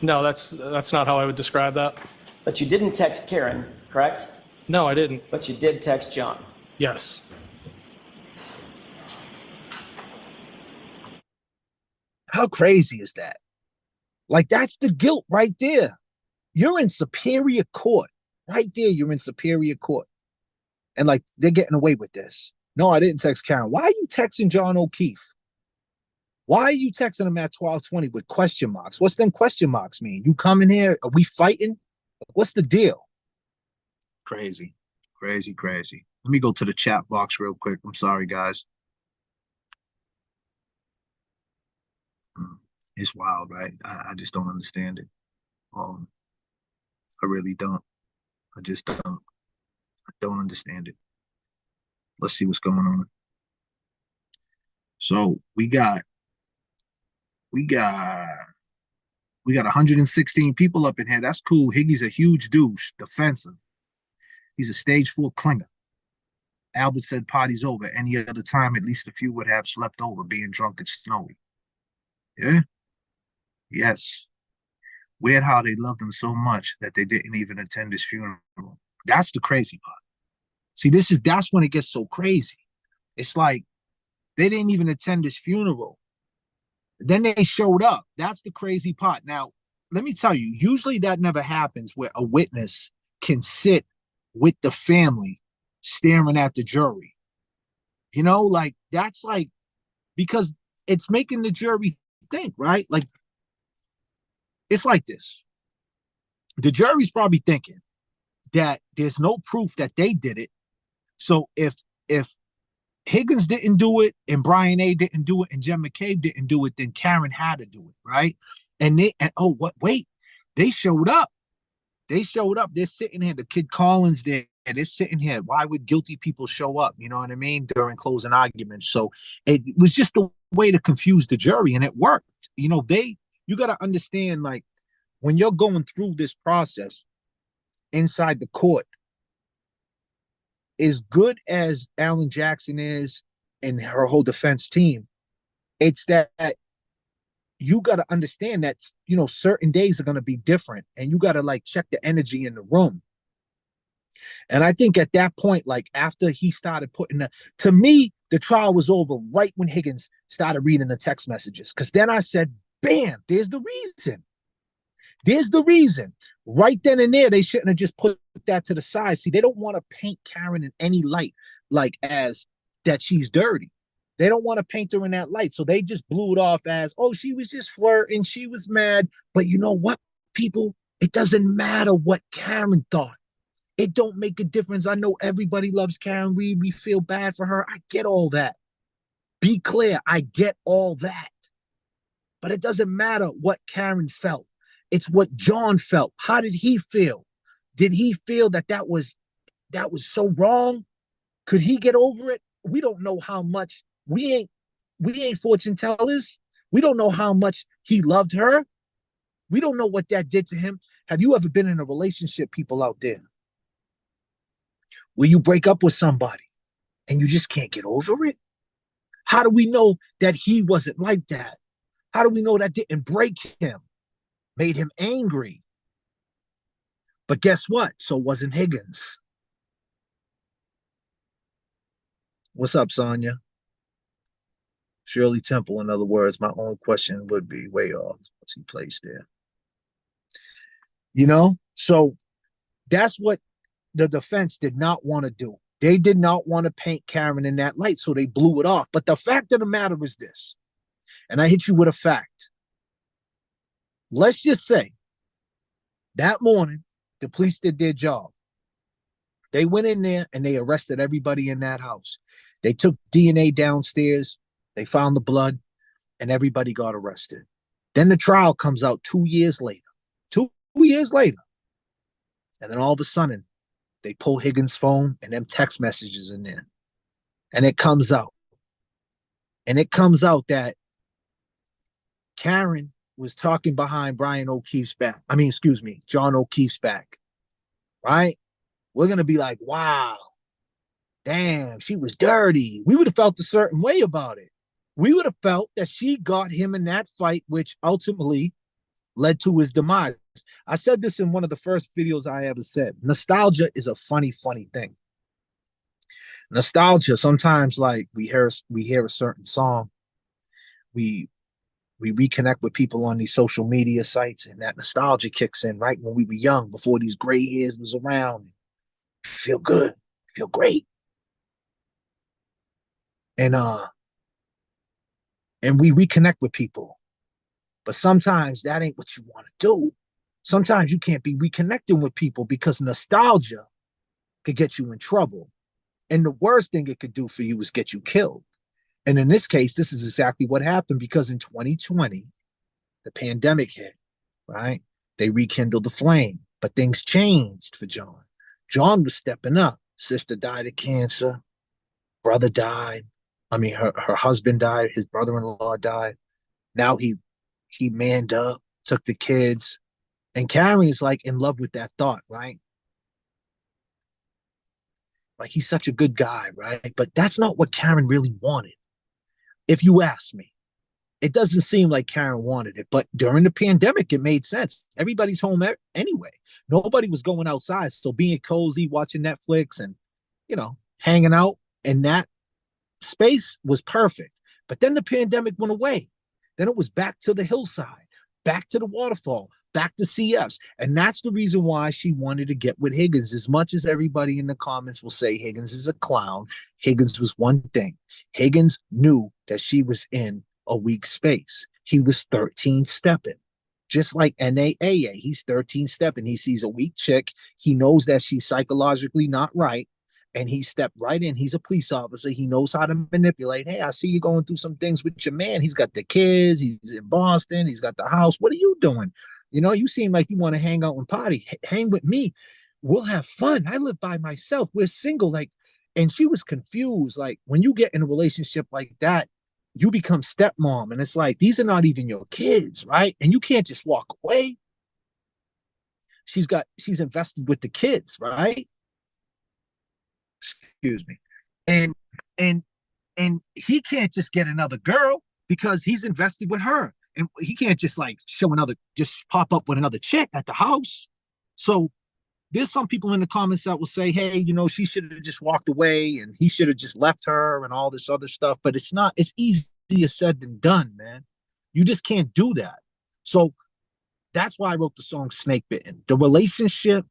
No, that's not how I would describe that. But you didn't text Karen, correct? No, I didn't. But you did text John. Yes. How crazy is that? Like, that's the guilt right there. You're in superior court. Right there, you're in superior court. And like, they're getting away with this. No, I didn't text Karen. Why are you texting John O'Keefe? Why are you texting him at 12:20 with question marks? What's them question marks mean? You coming here? Are we fighting? What's the deal? Crazy, crazy, crazy. Let me go to the chat box real quick. I'm sorry, guys. It's wild, right? I just don't understand it. Um, I really don't. I just don't. I don't understand it. Let's see what's going on. So we got we got 116 people up in here. That's cool. Higgy's a huge douche, defensive. He's a stage 4 clinger. Albert said party's over. Any other time, at least a few would have slept over, being drunk and snowy. Yeah? Yes. Weird how they loved him so much that they didn't even attend his funeral. That's the crazy part. See, that's when it gets so crazy. It's like they didn't even attend his funeral. Then they showed up. That's the crazy part. Now, let me tell you, usually that never happens where a witness can sit with the family staring at the jury. You know, like that's like because it's making the jury think, right? Like it's like this. The jury's probably thinking that there's no proof that they did it. So if Higgins didn't do it and Brian A didn't do it and Jen McCabe didn't do it, then Karen had to do it, right? And oh what wait, they showed up. They showed up. They're sitting here. The kid Collins there, and they're sitting here. Why would guilty people show up? You know what I mean? During closing arguments. So it was just a way to confuse the jury, and it worked. You know, you gotta understand, like, when you're going through this process inside the court, as good as Alan Jackson is and her whole defense team, it's that you got to understand that, you know, certain days are going to be different and you got to like check the energy in the room. And I think at that point, like after he started to me, the trial was over right when Higgins started reading the text messages. Cause then I said, bam, there's the reason. There's the reason. Right then and there, they shouldn't have just put that to the side. See, they don't want to paint Karen in any light, like as that she's dirty. They don't want to paint her in that light. So they just blew it off as, oh, she was just flirting. She was mad. But you know what, people? It doesn't matter what Karen thought. It don't make a difference. I know everybody loves Karen Reed. We feel bad for her. I get all that. Be clear. I get all that. But it doesn't matter what Karen felt. It's what John felt. How did he feel? Did he feel that was so wrong? Could he get over it? We don't know how much. We ain't fortune tellers. We don't know how much he loved her. We don't know what that did to him. Have you ever been in a relationship, people out there, where you break up with somebody and you just can't get over it? How do we know that he wasn't like that? How do we know that didn't break him? Made him angry. But guess what? So wasn't Higgins. What's up, Sonia? Shirley Temple, in other words, my only question would be way off. What's he placed there? You know? So that's what the defense did not want to do. They did not want to paint Karen in that light, so they blew it off. But the fact of the matter is this, and I hit you with a fact. Let's just say that morning, the police did their job. They went in there and they arrested everybody in that house. They took DNA downstairs. They found the blood and everybody got arrested. Then the trial comes out 2 years later. 2 years later. And then all of a sudden, they pull Higgins' phone and them text messages in there. And it comes out. And it comes out that Karen was talking behind Brian O'Keefe's back. I mean, excuse me, John O'Keefe's back. Right? We're going to be like, wow, damn, she was dirty. We would have felt a certain way about it. We would have felt that she got him in that fight, which ultimately led to his demise. I said this in one of the first videos I ever said. Nostalgia is a funny, funny thing. Nostalgia, sometimes like we hear a certain song, we reconnect with people on these social media sites, and that nostalgia kicks in right when we were young, before these gray hairs was around. Feel good, feel great. and we reconnect with people. But sometimes that ain't what you want to do. Sometimes you can't be reconnecting with people because nostalgia could get you in trouble. And the worst thing it could do for you is get you killed. And in this case, this is exactly what happened because in 2020, the pandemic hit, right? They rekindled the flame, but things changed for John. John was stepping up. Sister died of cancer. Brother died. I mean, her husband died. His brother-in-law died. Now he manned up, took the kids, and Karen is like in love with that thought, right? Like he's such a good guy, right? But that's not what Karen really wanted. If you ask me, it doesn't seem like Karen wanted it, but during the pandemic, it made sense. Everybody's home anyway. Nobody was going outside. So being cozy, watching Netflix and, hanging out in that space was perfect. But then the pandemic went away. Then it was back to the hillside, back to the waterfall, back to CFs. And that's the reason why she wanted to get with Higgins. As much as everybody in the comments will say Higgins is a clown, Higgins was one thing. Higgins knew that she was in a weak space. He was 13 stepping. Just like NAAA, he's 13 stepping. He sees a weak chick. He knows that she's psychologically not right. And he stepped right in. He's a police officer. He knows how to manipulate. Hey, I see you going through some things with your man. He's got the kids. He's in Boston. He's got the house. What are you doing? You seem like you want to hang out and party. Hang with me. We'll have fun. I live by myself. We're single. And she was confused. Like, when you get in a relationship like that, you become stepmom. And it's like, these are not even your kids, right? And you can't just walk away. She's invested with the kids, right? Excuse me. And and and he can't just get another girl because he's invested with her. And he can't just just pop up with another chick at the house. So there's some people in the comments that will say, hey, she should have just walked away and he should have just left her and all this other stuff. But it's easier said than done, man. You just can't do that. So that's why I wrote the song Snake Bitten. The relationship,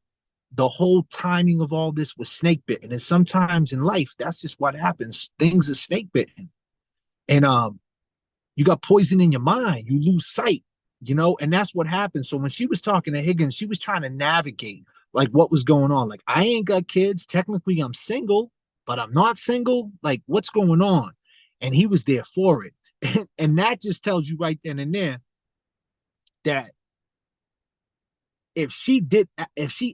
the whole timing of all this was snake bitten. And sometimes in life, that's just what happens. Things are snake bitten. And you got poison in your mind. You lose sight, and that's what happened. So when she was talking to Higgins, she was trying to navigate like what was going on. Like, I ain't got kids. Technically, I'm single, but I'm not single. Like, what's going on? And he was there for it. And that just tells you right then and there that if she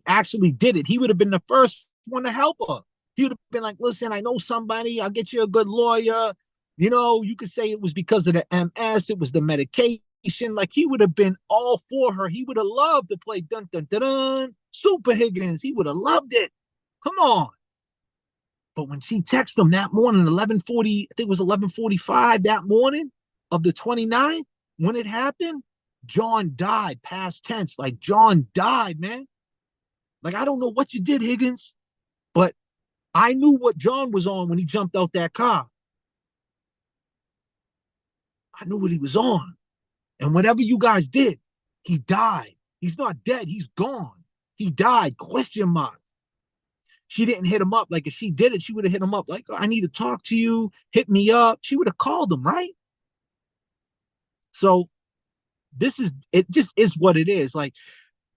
actually did it, he would have been the first one to help her. He would have been like, listen, I know somebody, I'll get you a good lawyer. You could say it was because of the MS, it was the medication. Like, he would have been all for her. He would have loved to play dun dun dun dun Super Higgins. He would have loved it. Come on. But when she texted him that morning, 11:40, I think it was 11:45 that morning of the 29th, when it happened, John died, past tense. Like, John died, man. Like, I don't know what you did, Higgins, but I knew what John was on when he jumped out that car. I knew what he was on. And whatever you guys did, he died. He's not dead. He's gone. He died, question mark. She didn't hit him up. Like, if she did it, she would have hit him up. Like, I need to talk to you. Hit me up. She would have called him, right? So it just is what it is. Like,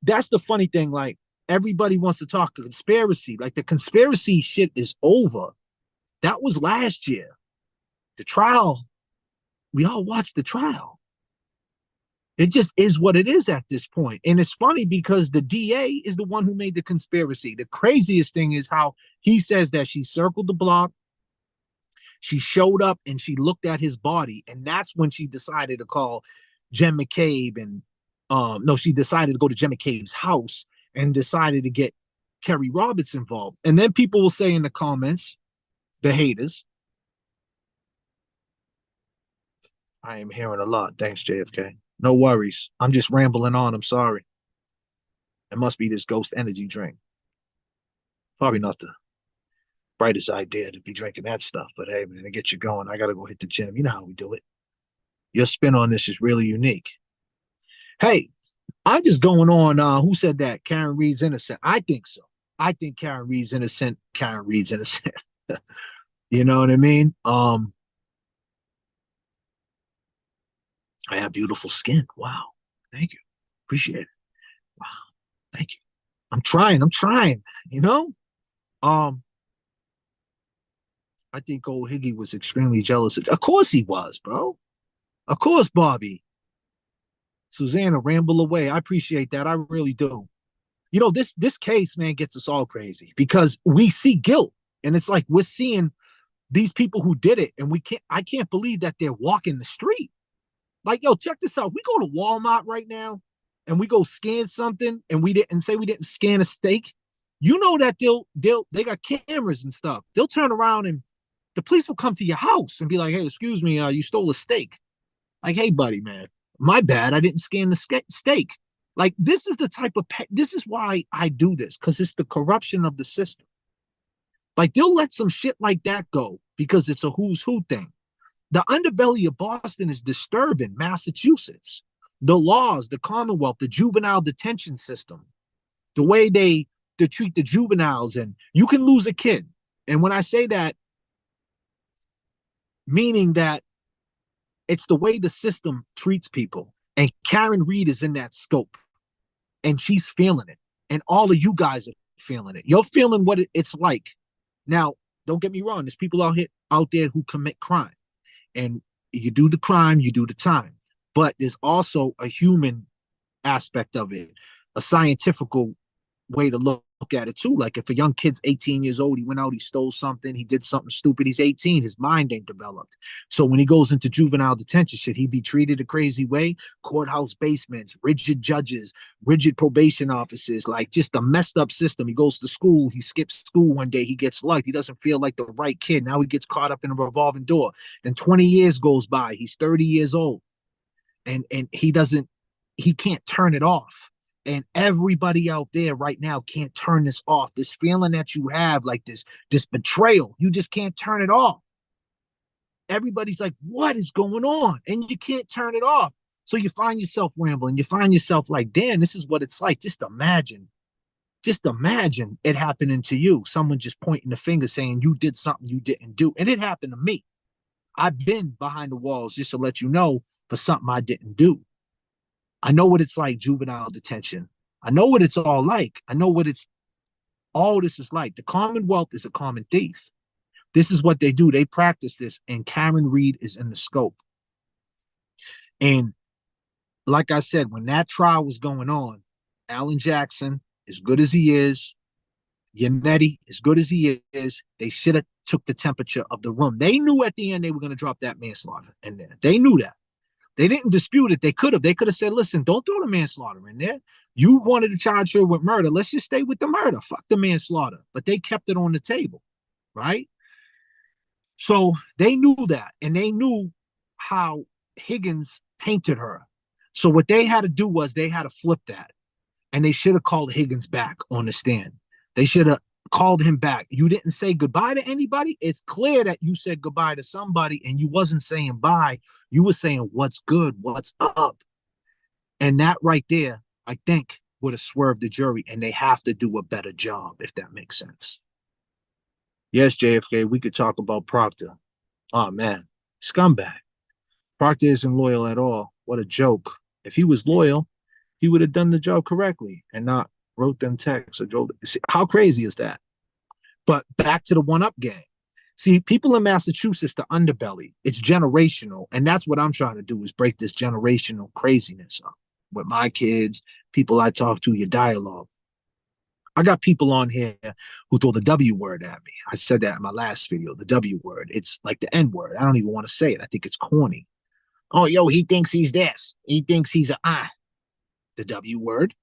that's the funny thing. Like, everybody wants to talk conspiracy. Like, the conspiracy shit is over. That was last year. The trial, we all watched the trial. It just is what it is at this point. And it's funny because the DA is the one who made the conspiracy. The craziest thing is how he says that she circled the block, she showed up, and she looked at his body. And that's when she decided to call Jen McCabe. And no, she decided to go to Jen McCabe's house and decided to get Kerry Roberts involved. And then people will say in the comments, the haters, I am hearing a lot. Thanks, JFK. No worries. I'm just rambling on. I'm sorry. It must be this ghost energy drink. Probably not the brightest idea to be drinking that stuff, but hey, man, to get you going, I got to go hit the gym. You know how we do it. Your spin on this is really unique. Hey, I'm just going on. Who said that? Karen Reed's innocent. I think so. I think Karen Reed's innocent. Karen Reed's innocent. You know what I mean? I have beautiful skin. Wow. Thank you. Appreciate it. Wow. Thank you. I'm trying, you know? Um, I think old Higgy was extremely jealous. Of course he was, bro. Of course, Bobby. Susanna, ramble away. I appreciate that. I really do. You know, this case, man, gets us all crazy because we see guilt. And it's like we're seeing these people who did it, and I can't believe that they're walking the street. Like, yo, check this out. We go to Walmart right now and we go scan something and we didn't scan a steak. You know that they got cameras and stuff. They'll turn around and the police will come to your house and be like, hey, excuse me, you stole a steak. Like, hey, buddy, man, my bad. I didn't scan the steak. Like, this is the type of this is why I do this, because it's the corruption of the system. Like, they'll let some shit like that go because it's a who's who thing. The underbelly of Boston is disturbing Massachusetts. The laws, the Commonwealth, the juvenile detention system, the way they treat the juveniles, and you can lose a kid. And when I say that, meaning that it's the way the system treats people. And Karen Reed is in that scope, and she's feeling it. And all of you guys are feeling it. You're feeling what it's like. Now, don't get me wrong. There's people out there who commit crime. And you do the crime, you do the time. But there's also a human aspect of it, a scientific way to look at it too. Like if a young kid's 18 years old, he went out, he stole something, he did something stupid, he's 18, his mind ain't developed. So when he goes into juvenile detention, should he be treated a crazy way? Courthouse basements, rigid judges, rigid probation officers, like just a messed up system. He goes to school, he skips school one day, he gets lugged, he doesn't feel like the right kid. Now he gets caught up in a revolving door. Then 20 years goes by, he's 30 years old, and he can't turn it off. And everybody out there right now can't turn this off. This feeling that you have, like this betrayal, you just can't turn it off. Everybody's like, what is going on? And you can't turn it off. So you find yourself rambling. You find yourself like, damn, this is what it's like. Just imagine it happening to you. Someone just pointing the finger saying you did something you didn't do. And it happened to me. I've been behind the walls, just to let you know, for something I didn't do. I know what it's like, juvenile detention. I know what it's all like. I know what all this is like. The Commonwealth is a common thief. This is what they do. They practice this, and Karen Reed is in the scope. And like I said, when that trial was going on, Alan Jackson, as good as he is, Yannetti, as good as he is, they should have took the temperature of the room. They knew at the end they were going to drop that manslaughter in there. They knew that. They didn't dispute it. They could have. They could have said, listen, don't throw the manslaughter in there. You wanted to charge her with murder. Let's just stay with the murder. Fuck the manslaughter. But they kept it on the table, right? So they knew that, and they knew how Higgins painted her. So what they had to do was they had to flip that, and they should have called Higgins back on the stand. They should have called him back. You didn't say goodbye to anybody. It's clear that you said goodbye to somebody, and you wasn't saying bye. You were saying what's good, what's up. And that right there, I think, would have swerved the jury, and they have to do a better job, if that makes sense. Yes, JFK, we could talk about Proctor. Oh, man, scumbag. Proctor isn't loyal at all. What a joke. If he was loyal, he would have done the job correctly and not wrote them texts or drove. How crazy is that? But back to the one-up game. See, people in Massachusetts, the underbelly, it's generational. And that's what I'm trying to do, is break this generational craziness up with my kids, people I talk to, your dialogue. I got people on here who throw the W word at me. I said that in my last video, the W word. It's like the N word. I don't even want to say it. I think it's corny. Oh, yo, he thinks he's this. He thinks he's the W word,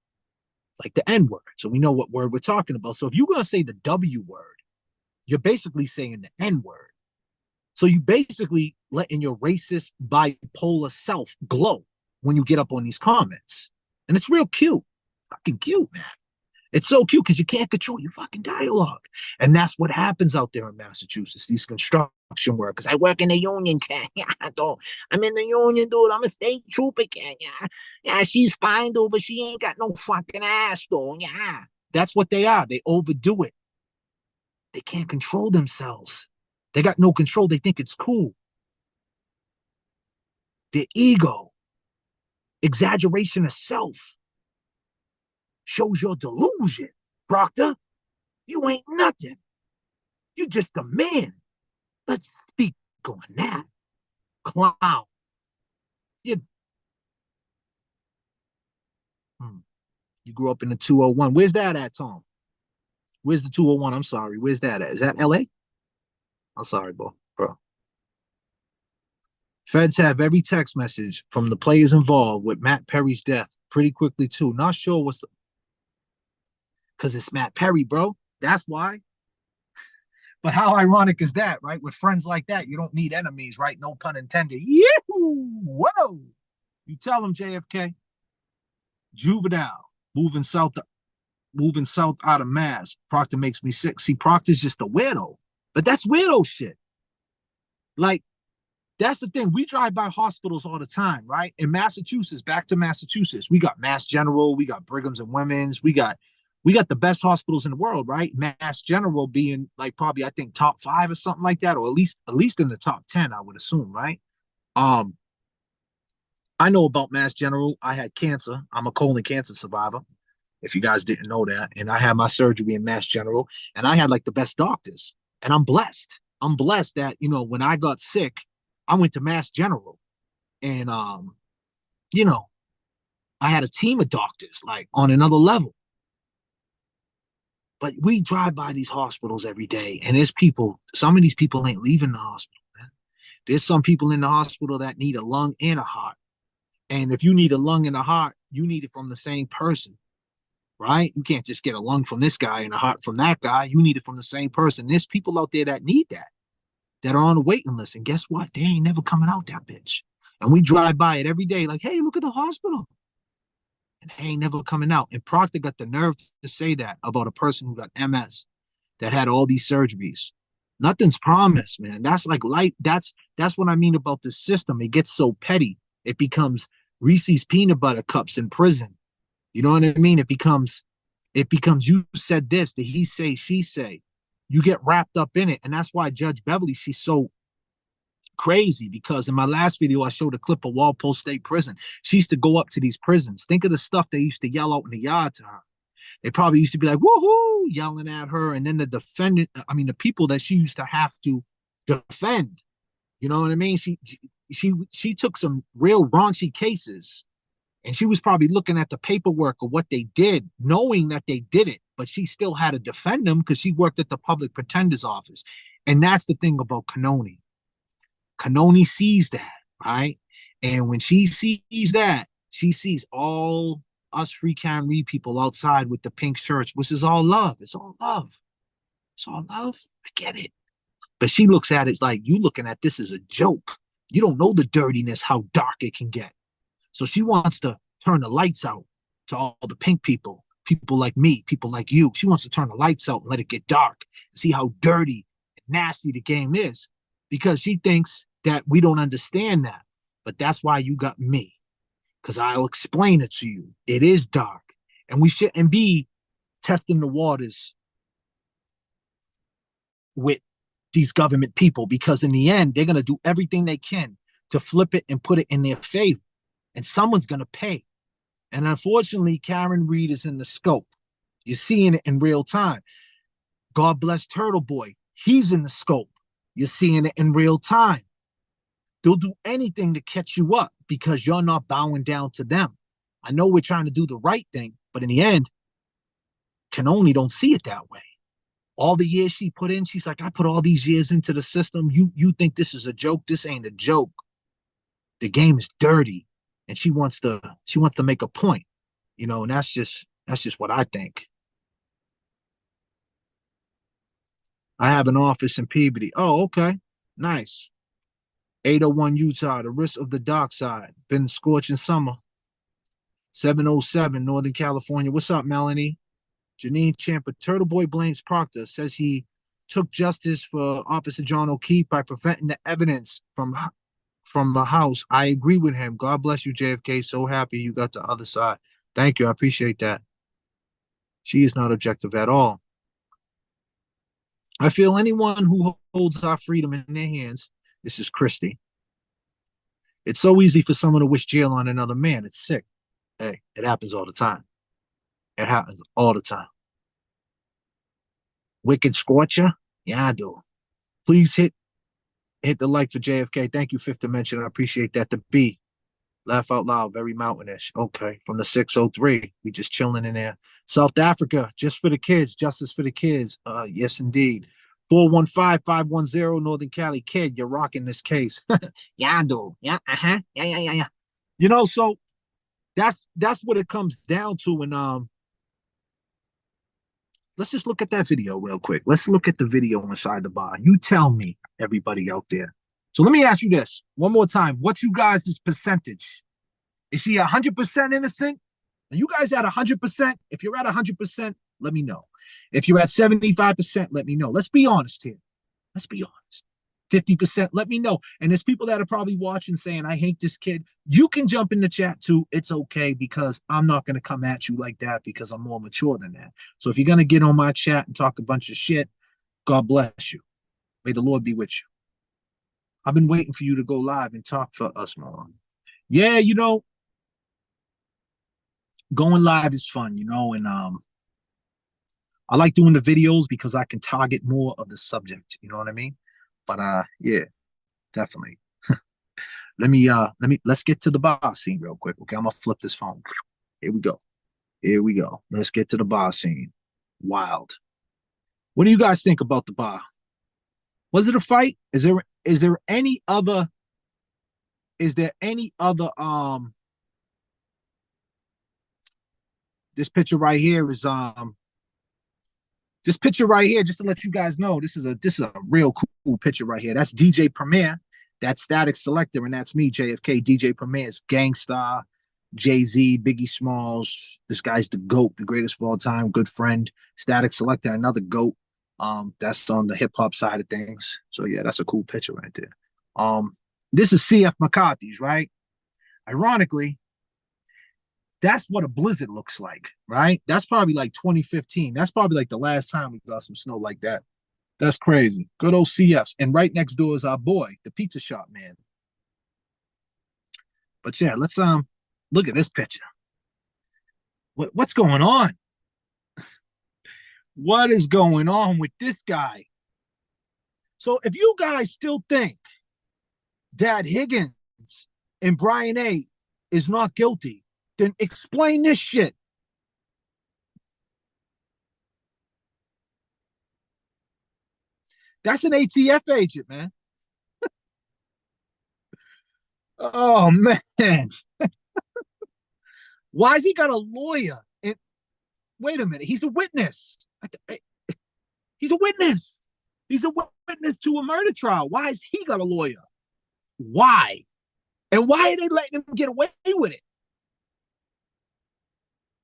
like the N word. So we know what word we're talking about. So if you're going to say the W word, you're basically saying the N word. So you basically letting your racist bipolar self glow when you get up on these comments. And it's real cute. Fucking cute, man. It's so cute because you can't control your fucking dialogue. And that's what happens out there in Massachusetts, these construction workers. I work in the union, Ken. Yeah, I'm in the union, dude. I'm a state trooper, Ken. Yeah. Yeah, she's fine, dude, but she ain't got no fucking ass, though. Yeah. That's what they are. They overdo it. They can't control themselves. They got no control. They think it's cool. Their ego. Exaggeration of self shows your delusion. Proctor, you ain't nothing. You just a man. Let's speak on that. Clown. You, you grew up in the 201. Where's that at, Tom? Where's the 201? I'm sorry. Where's that at? Is that LA? I'm sorry, bro. Feds have every text message from the players involved with Matt Perry's death pretty quickly, too. Not sure what's because it's Matt Perry, bro. That's why. But how ironic is that, right? With friends like that, you don't need enemies, right? No pun intended. Yee-hoo! Whoa! You tell him, JFK. Juvenile moving south out of Mass. Proctor makes me sick. See, Proctor's just a weirdo, but that's weirdo shit. Like, that's the thing. We drive by hospitals all the time, right? In Massachusetts, back to Massachusetts, we got Mass General, we got Brigham's and Women's, we got the best hospitals in the world, right? Mass General being like probably I think top 5 or something like that, or at least in the top 10, I would assume, right? Um, I know about Mass General. I had cancer. I'm a colon cancer survivor, if you guys didn't know that. And I had my surgery in Mass General, and I had like the best doctors. And I'm blessed. I'm blessed that, when I got sick, I went to Mass General. And you know, I had a team of doctors like on another level. But we drive by these hospitals every day, and there's people, some of these people ain't leaving the hospital, man. There's some people in the hospital that need a lung and a heart. And if you need a lung and a heart, you need it from the same person, right? You can't just get a lung from this guy and a heart from that guy. You need it from the same person. There's people out there that need that are on the waiting list. And guess what? They ain't never coming out that bitch. And we drive by it every day like, hey, look at the hospital. And they ain't never coming out. And Proctor got the nerve to say that about a person who got MS that had all these surgeries. Nothing's promised, man. That's like life. That's what I mean about the system. It gets so petty. It becomes Reese's peanut butter cups in prison. You know what I mean? It becomes you said this, did he say, she say. You get wrapped up in it. And that's why Judge Beverly, she's so crazy, because in my last video, I showed a clip of Walpole State Prison. She used to go up to these prisons. Think of the stuff they used to yell out in the yard to her. They probably used to be like, woohoo, yelling at her. And then the people that she used to have to defend, you know what I mean? She took some real raunchy cases, and she was probably looking at the paperwork of what they did, knowing that they did it, but she still had to defend them because she worked at the public pretender's office. And that's the thing about Canoni. Canoni sees that, right? And when she sees that, she sees all us free Cam Reed people outside with the pink shirts, which is all love. It's all love. It's all love. I get it. But she looks at it like, you looking at this as a joke. You don't know the dirtiness, how dark it can get. So she wants to turn the lights out to all the pink people like me, people like you. She wants to turn the lights out and let it get dark, see how dirty and nasty the game is, because she thinks that we don't understand that. But that's why you got me, because I'll explain it to you. It is dark, and we shouldn't be testing the waters with these government people, because in the end, they're going to do everything they can to flip it and put it in their favor, and someone's going to pay. And unfortunately, Karen Reed is in the scope. You're seeing it in real time. God bless Turtle Boy. He's in the scope. You're seeing it in real time. They'll do anything to catch you up because you're not bowing down to them. I know we're trying to do the right thing, but in the end, Canoni don't see it that way. All the years she put in, she's like, I put all these years into the system. You think this is a joke? This ain't a joke. The game is dirty. And she wants to make a point, and that's just what I think. I have an office in Peabody. Oh, okay. Nice. 801 Utah, the risk of the dark side. Been scorching summer. 707 Northern California. What's up, Melanie? Janine Champa. Turtle Boy blames Proctor, says he took justice for Officer John O'Keefe by preventing the evidence from the house. I agree with him. God bless you, JFK. So happy you got the other side. Thank you. I appreciate that. She is not objective at all. I feel anyone who holds our freedom in their hands, this is Christy, It's so easy for someone to wish jail on another man. It's sick. Hey, it happens all the time. It happens all the time. Wicked Scorcher? Yeah, I do. Please hit the like for JFK. Thank you, Fifth Dimension. I appreciate that. The B. Laugh out loud, very mountainish. Okay, from the 603. We just chilling in there. South Africa, just for the kids, justice for the kids. Yes, indeed. 415-510 Northern Cali kid, you're rocking this case. Yeah, I do. Yeah, uh-huh. Yeah. So that's what it comes down to. And let's just look at that video real quick. Let's look at the video inside the bar. You tell me, everybody out there. So let me ask you this one more time. What's you guys' percentage? Is she 100% innocent? Are you guys at 100%? If you're at 100%, let me know. If you're at 75%, let me know. Let's be honest here. Let's be honest. 50%, let me know. And there's people that are probably watching saying, I hate this kid. You can jump in the chat too. It's okay, because I'm not going to come at you like that, because I'm more mature than that. So if you're going to get on my chat and talk a bunch of shit, God bless you. May the Lord be with you. I've been waiting for you to go live and talk for us more. Yeah, going live is fun, and I like doing the videos because I can target more of the subject, you know what I mean? But yeah, definitely. Let's get to the bar scene real quick. Okay, I'm gonna flip this phone. Here we go. Let's get to the bar scene. Wild. What do you guys think about the bar? Was it a fight? Is there any other this picture right here is this picture right here, just to let you guys know, this is a real cool picture right here. That's DJ Premier, that's Static Selector, and that's me, JFK. DJ Premier's Gangstar, Jay-Z, Biggie Smalls. This guy's the GOAT, the greatest of all time, good friend. Static Selector, another GOAT. That's on the hip-hop side of things. So yeah, that's a cool picture right there. This is CF McCarthy's, right? Ironically, that's what a blizzard looks like, right? That's probably like 2015. That's probably like the last time we got some snow like that. That's crazy. Good old CFs. And right next door is our boy, the pizza shop man. But yeah, let's look at this picture. What's going on? What is going on with this guy? So if you guys still think that Higgins and Brian A is not guilty, then explain this shit. That's an ATF agent, man. Oh, man. Why has he got a lawyer? And wait a minute. He's a witness. He's a witness. He's a witness to a murder trial. Why has he got a lawyer? Why? And why are they letting him get away with it?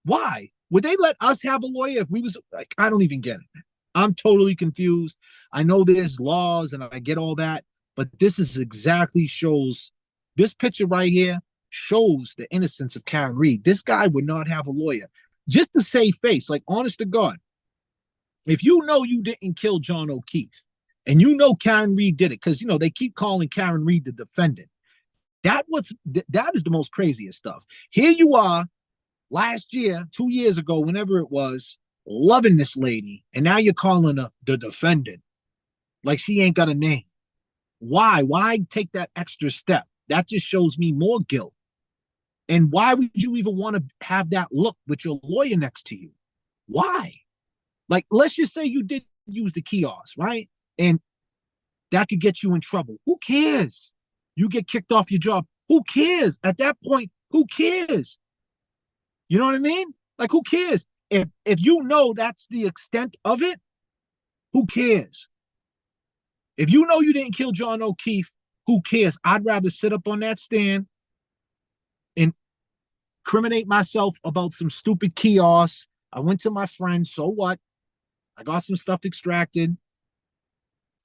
Why would they let us have a lawyer if we was like, I don't even get it. I'm totally confused. I know there's laws and I get all that, but this is exactly shows this picture right here shows the innocence of Karen Reed. This guy would not have a lawyer just to save face, like honest to God. If you know you didn't kill John O'Keefe and you know Karen Reed did it, because they keep calling Karen Reed the defendant. That is the most craziest stuff. Here you are, last year, 2 years ago, whenever it was, loving this lady, and now you're calling her the defendant. Like she ain't got a name. Why? Why take that extra step? That just shows me more guilt. And why would you even want to have that look with your lawyer next to you? Why? Like, let's just say you did use the kiosk, right? And that could get you in trouble. Who cares? You get kicked off your job. Who cares? At that point, who cares? You know what I mean? Like, who cares? If you know that's the extent of it, who cares? If you know you didn't kill John O'Keefe, who cares? I'd rather sit up on that stand and incriminate myself about some stupid kiosk. I went to my friend, so what? I got some stuff extracted.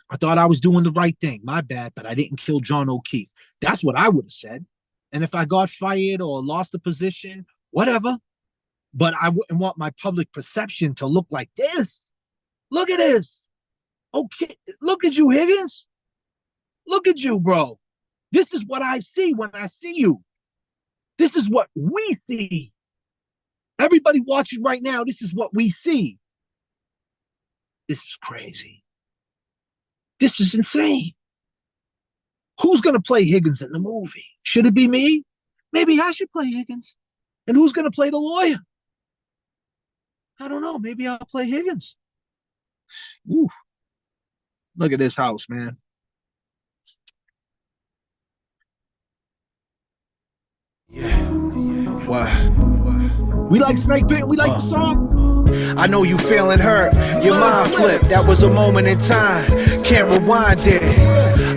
I thought I was doing the right thing. My bad, but I didn't kill John O'Keefe. That's what I would have said. And if I got fired or lost a position, whatever. But I wouldn't want my public perception to look like this. Look at this. Okay, look at you, Higgins. Look at you, bro. This is what I see when I see you. This is what we see. Everybody watching right now, this is what we see. This is crazy. This is insane. Who's going to play Higgins in the movie? Should it be me? Maybe I should play Higgins. And who's going to play the lawyer? I don't know. Maybe I'll play Higgins. Ooh. Look at this house, man. Yeah. What? We like Snake Pit. We like the song. I know you feeling hurt, your mind flipped. That was a moment in time, can't rewind it.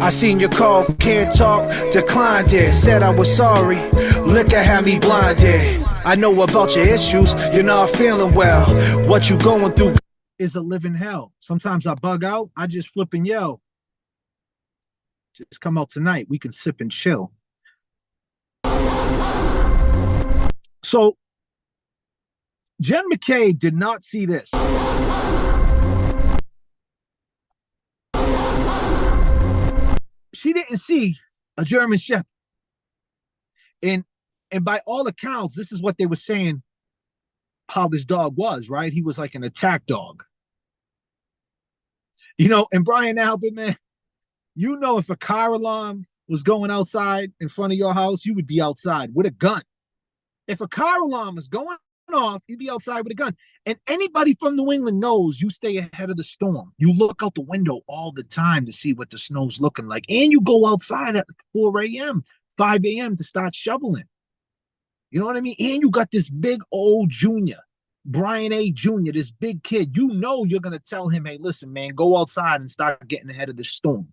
I seen your call, can't talk, declined it. Said I was sorry, liquor had me blinded. I know about your issues, you're not feeling well. What you going through is a living hell. Sometimes I bug out, I just flip and yell. Just come out tonight, we can sip and chill. So Jen McKay did not see this. She didn't see a German Shepherd. And by all accounts, this is what they were saying how this dog was, right? He was like an attack dog. You know, and Brian Albert, man, you know, if a car alarm was going outside in front of your house, you would be outside with a gun. If a car alarm is going off, you'd be outside with a gun. And anybody from New England knows you stay ahead of the storm. You look out the window all the time to see what the snow's looking like. And you go outside at 4 a.m., 5 a.m. to start shoveling. You know what I mean? And you got this big old junior, Brian A. Jr., this big kid. You know you're going to tell him, hey, listen, man, go outside and start getting ahead of the storm.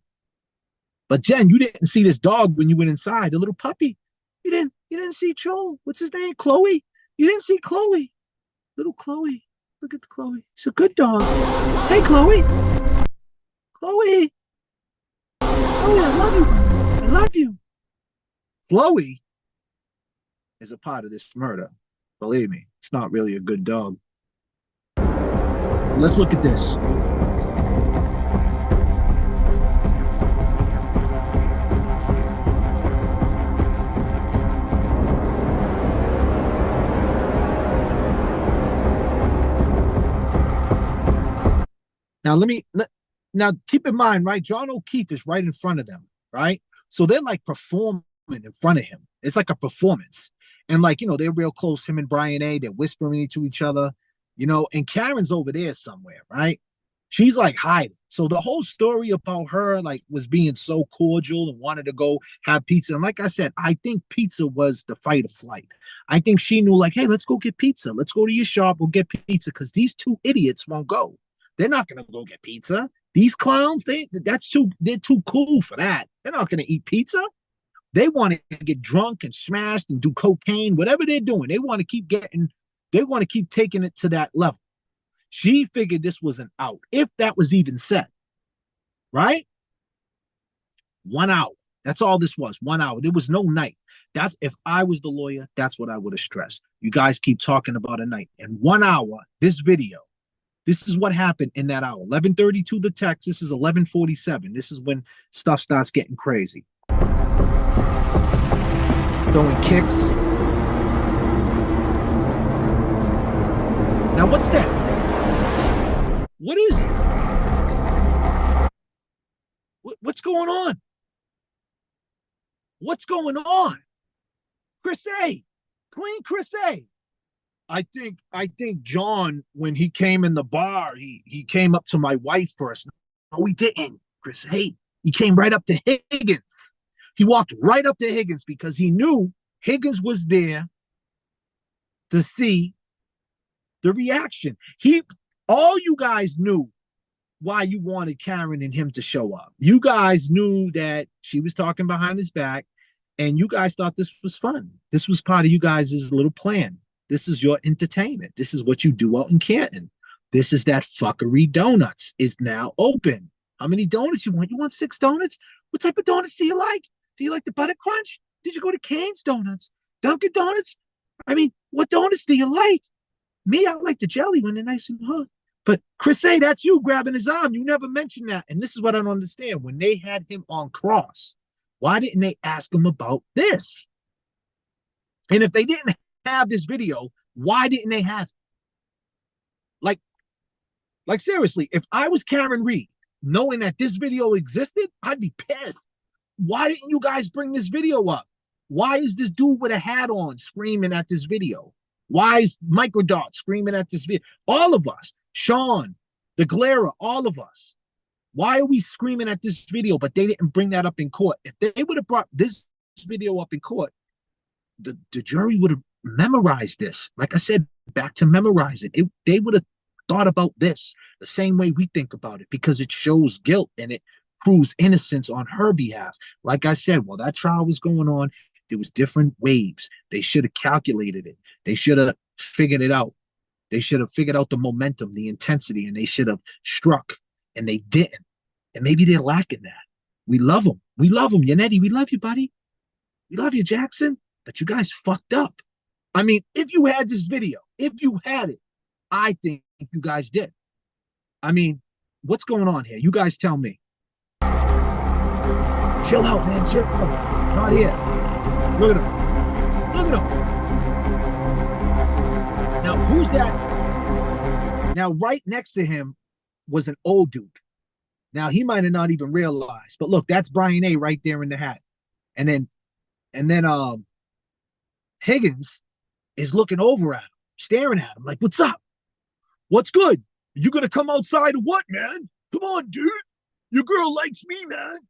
But Jen, you didn't see this dog when you went inside, the little puppy. You didn't see Joel. What's his name? Chloe. You didn't see Chloe. Little Chloe. Look at Chloe. It's a good dog. Hey, Chloe. Chloe. Chloe, I love you. I love you. Chloe is a part of this murder. Believe me, it's not really a good dog. Let's look at this. Now keep in mind, right? John O'Keefe is right in front of them, right? So they're like performing in front of him. It's like a performance. And like, you know, they're real close, him and Brian A. They're whispering to each other, you know, and Karen's over there somewhere, right? She's like hiding. So the whole story about her like was being so cordial and wanted to go have pizza. And like I said, I think pizza was the fight or flight. I think she knew like, hey, let's go get pizza. Let's go to your shop. We'll get pizza because these two idiots won't go. They're not going to go get pizza. These clowns, they're too cool for that. They're not going to eat pizza. They want to get drunk and smashed and do cocaine, whatever they're doing. They want to keep taking it to that level. She figured this was an out, if that was even said, right? 1 hour. That's all this was, 1 hour. There was no night. That's if I was the lawyer, that's what I would have stressed. You guys keep talking about a night. And 1 hour, this video, this is what happened in that hour. 11:32 the text. This is 11:47. This is when stuff starts getting crazy. Throwing kicks. Now what's that? What is it? What's going on? What's going on? Chris A. Clean Chris A. I think John, when he came in the bar, he came up to my wife first. No, he didn't, Chris. Hey, he came right up to Higgins. He walked right up to Higgins because he knew Higgins was there to see the reaction. All you guys knew why you wanted Karen and him to show up. You guys knew that she was talking behind his back, and you guys thought this was fun. This was part of you guys' little plan. This is your entertainment. This is what you do out in Canton. This is that fuckery donuts is now open. How many donuts you want? You want 6 donuts? What type of donuts do you like? Do you like the butter crunch? Did you go to Cane's Donuts? Dunkin' Donuts? I mean, what donuts do you like? Me, I like the jelly when they're nice and hot. But Chris A., that's you grabbing his arm. You never mentioned that. And this is what I don't understand. When they had him on cross, Why didn't they ask him about this? And if they didn't have this video, why didn't they have it? Like seriously, if I was Karen Reed, knowing that this video existed, I'd be pissed. Why didn't you guys bring this video up? Why is this dude with a hat on screaming at this video? Why is Microdot screaming at this video? All of us, Sean, the Glera, all of us. Why are we screaming at this video, but they didn't bring that up in court? If they would have brought this video up in court, the jury would have memorized this. Like I said, back to memorize it. They would have thought about this the same way we think about it, because it shows guilt and it proves innocence on her behalf. Like I said, while that trial was going on, there was different waves. They should have calculated it. They should have figured it out. They should have figured out the momentum, the intensity, and they should have struck, and they didn't. And maybe they're lacking that. We love them. We love them. Yannetti, we love you, buddy. We love you, Jackson. But you guys fucked up. I mean, if you had this video, if you had it, I think you guys did. I mean, what's going on here? You guys tell me. Chill out, man. Chill out. Not here. Look at him. Look at him. Now, who's that? Now, right next to him was an old dude. Now, he might have not even realized. But look, that's Brian A. right there in the hat. And then Higgins is looking over at him, staring at him like, what's up? What's good? You gonna come outside or what, man? Come on, dude. Your girl likes me, man.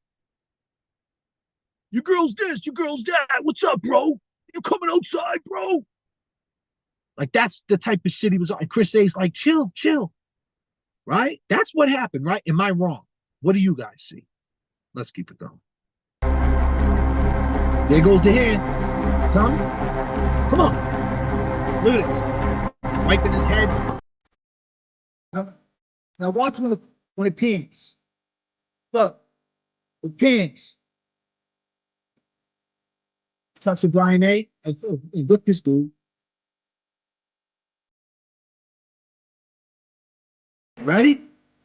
Your girl's this, your girl's that. What's up, bro? You coming outside, bro? Like, that's the type of shit he was on. And Chris A's like, chill. Right? That's what happened, right? Am I wrong? What do you guys see? Let's keep it going. There goes the hand. Come on. Look at this. Wiping his head. Now watch when it pings. Look, it pings. Touch to Brian A. And look this dude. Ready?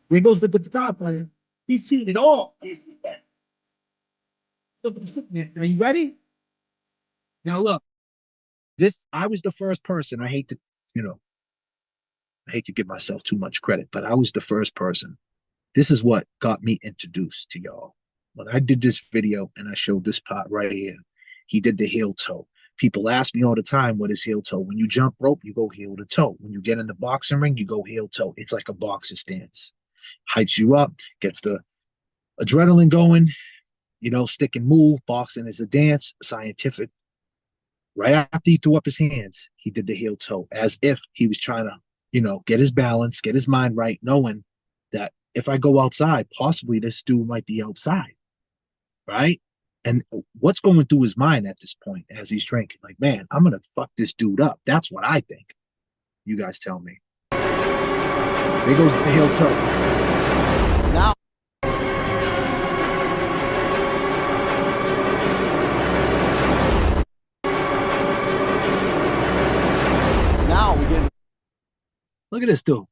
There goes the guitar player. He's seen it all. He's seen that. Look, are you ready? Now look, I was the first person. I hate to give myself too much credit, but I was the first person. This is what got me introduced to y'all. When I did this video and I showed this part right here, he did the heel toe. People ask me all the time, what is heel toe? When you jump rope, you go heel to toe. When you get in the boxing ring, you go heel toe. It's like a boxer stance. Hypes you up, gets the adrenaline going, stick and move. Boxing is a dance, scientific. Right after he threw up his hands, he did the heel toe as if he was trying to, get his balance, get his mind right, knowing that if I go outside, possibly this dude might be outside, right? And what's going through his mind at this point as he's drinking? Like, man, I'm going to fuck this dude up. That's what I think. You guys tell me. There goes the heel toe. Now. Now we get. Look at this dude.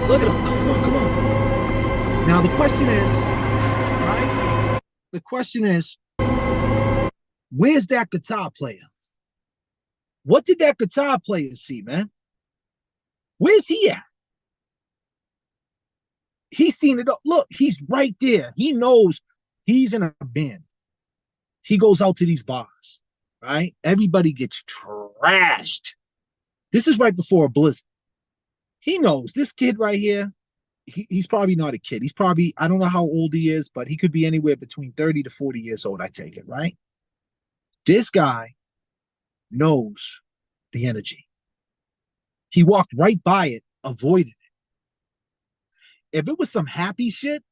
Look at him. Come on. Now the question is, right? The question is, where's that guitar player? What did that guitar player see, man? Where's he at? He's seen it all. Look, he's right there. He knows he's in a band. He goes out to these bars, right? Everybody gets trashed. This is right before a blizzard. He knows this kid right here, he's probably not a kid. He's probably, I don't know how old he is, but he could be anywhere between 30 to 40 years old, I take it, right? This guy knows the energy. He walked right by it, avoided it. If it was some happy shit,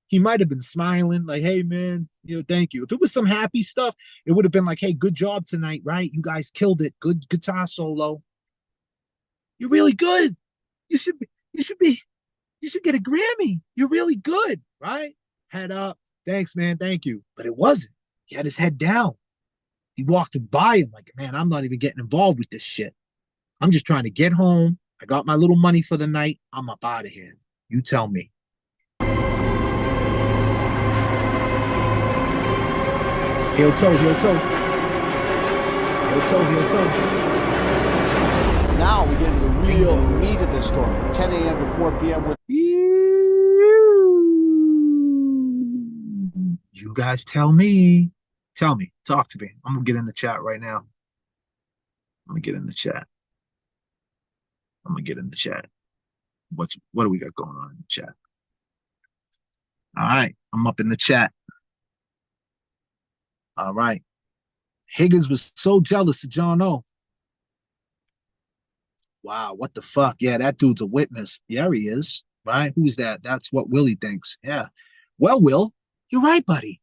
he might have been smiling, like, hey, man, thank you. If it was some happy stuff, it would have been like, hey, good job tonight, right? You guys killed it. Good guitar solo. You're really good. You should get a Grammy. You're really good, right? Head up. Thanks, man. Thank you. But it wasn't. He had his head down. He walked by him like, man, I'm not even getting involved with this shit. I'm just trying to get home. I got my little money for the night. I'm up out of here. You tell me. Heel toe, heel toe. Heel toe, heel toe. Now we get into the real meat of this story. 10 a.m. to 4 p.m. with You guys tell me. Tell me. Talk to me. I'm gonna get in the chat right now. I'm gonna get in the chat. I'm gonna get in the chat. What do we got going on in the chat? All right, I'm up in the chat. All right. Higgins was so jealous of John O. Wow, what the fuck? Yeah, that dude's a witness. Yeah, he is. Right? Who's that? That's what Willie thinks. Yeah. Well, Will, you're right, buddy.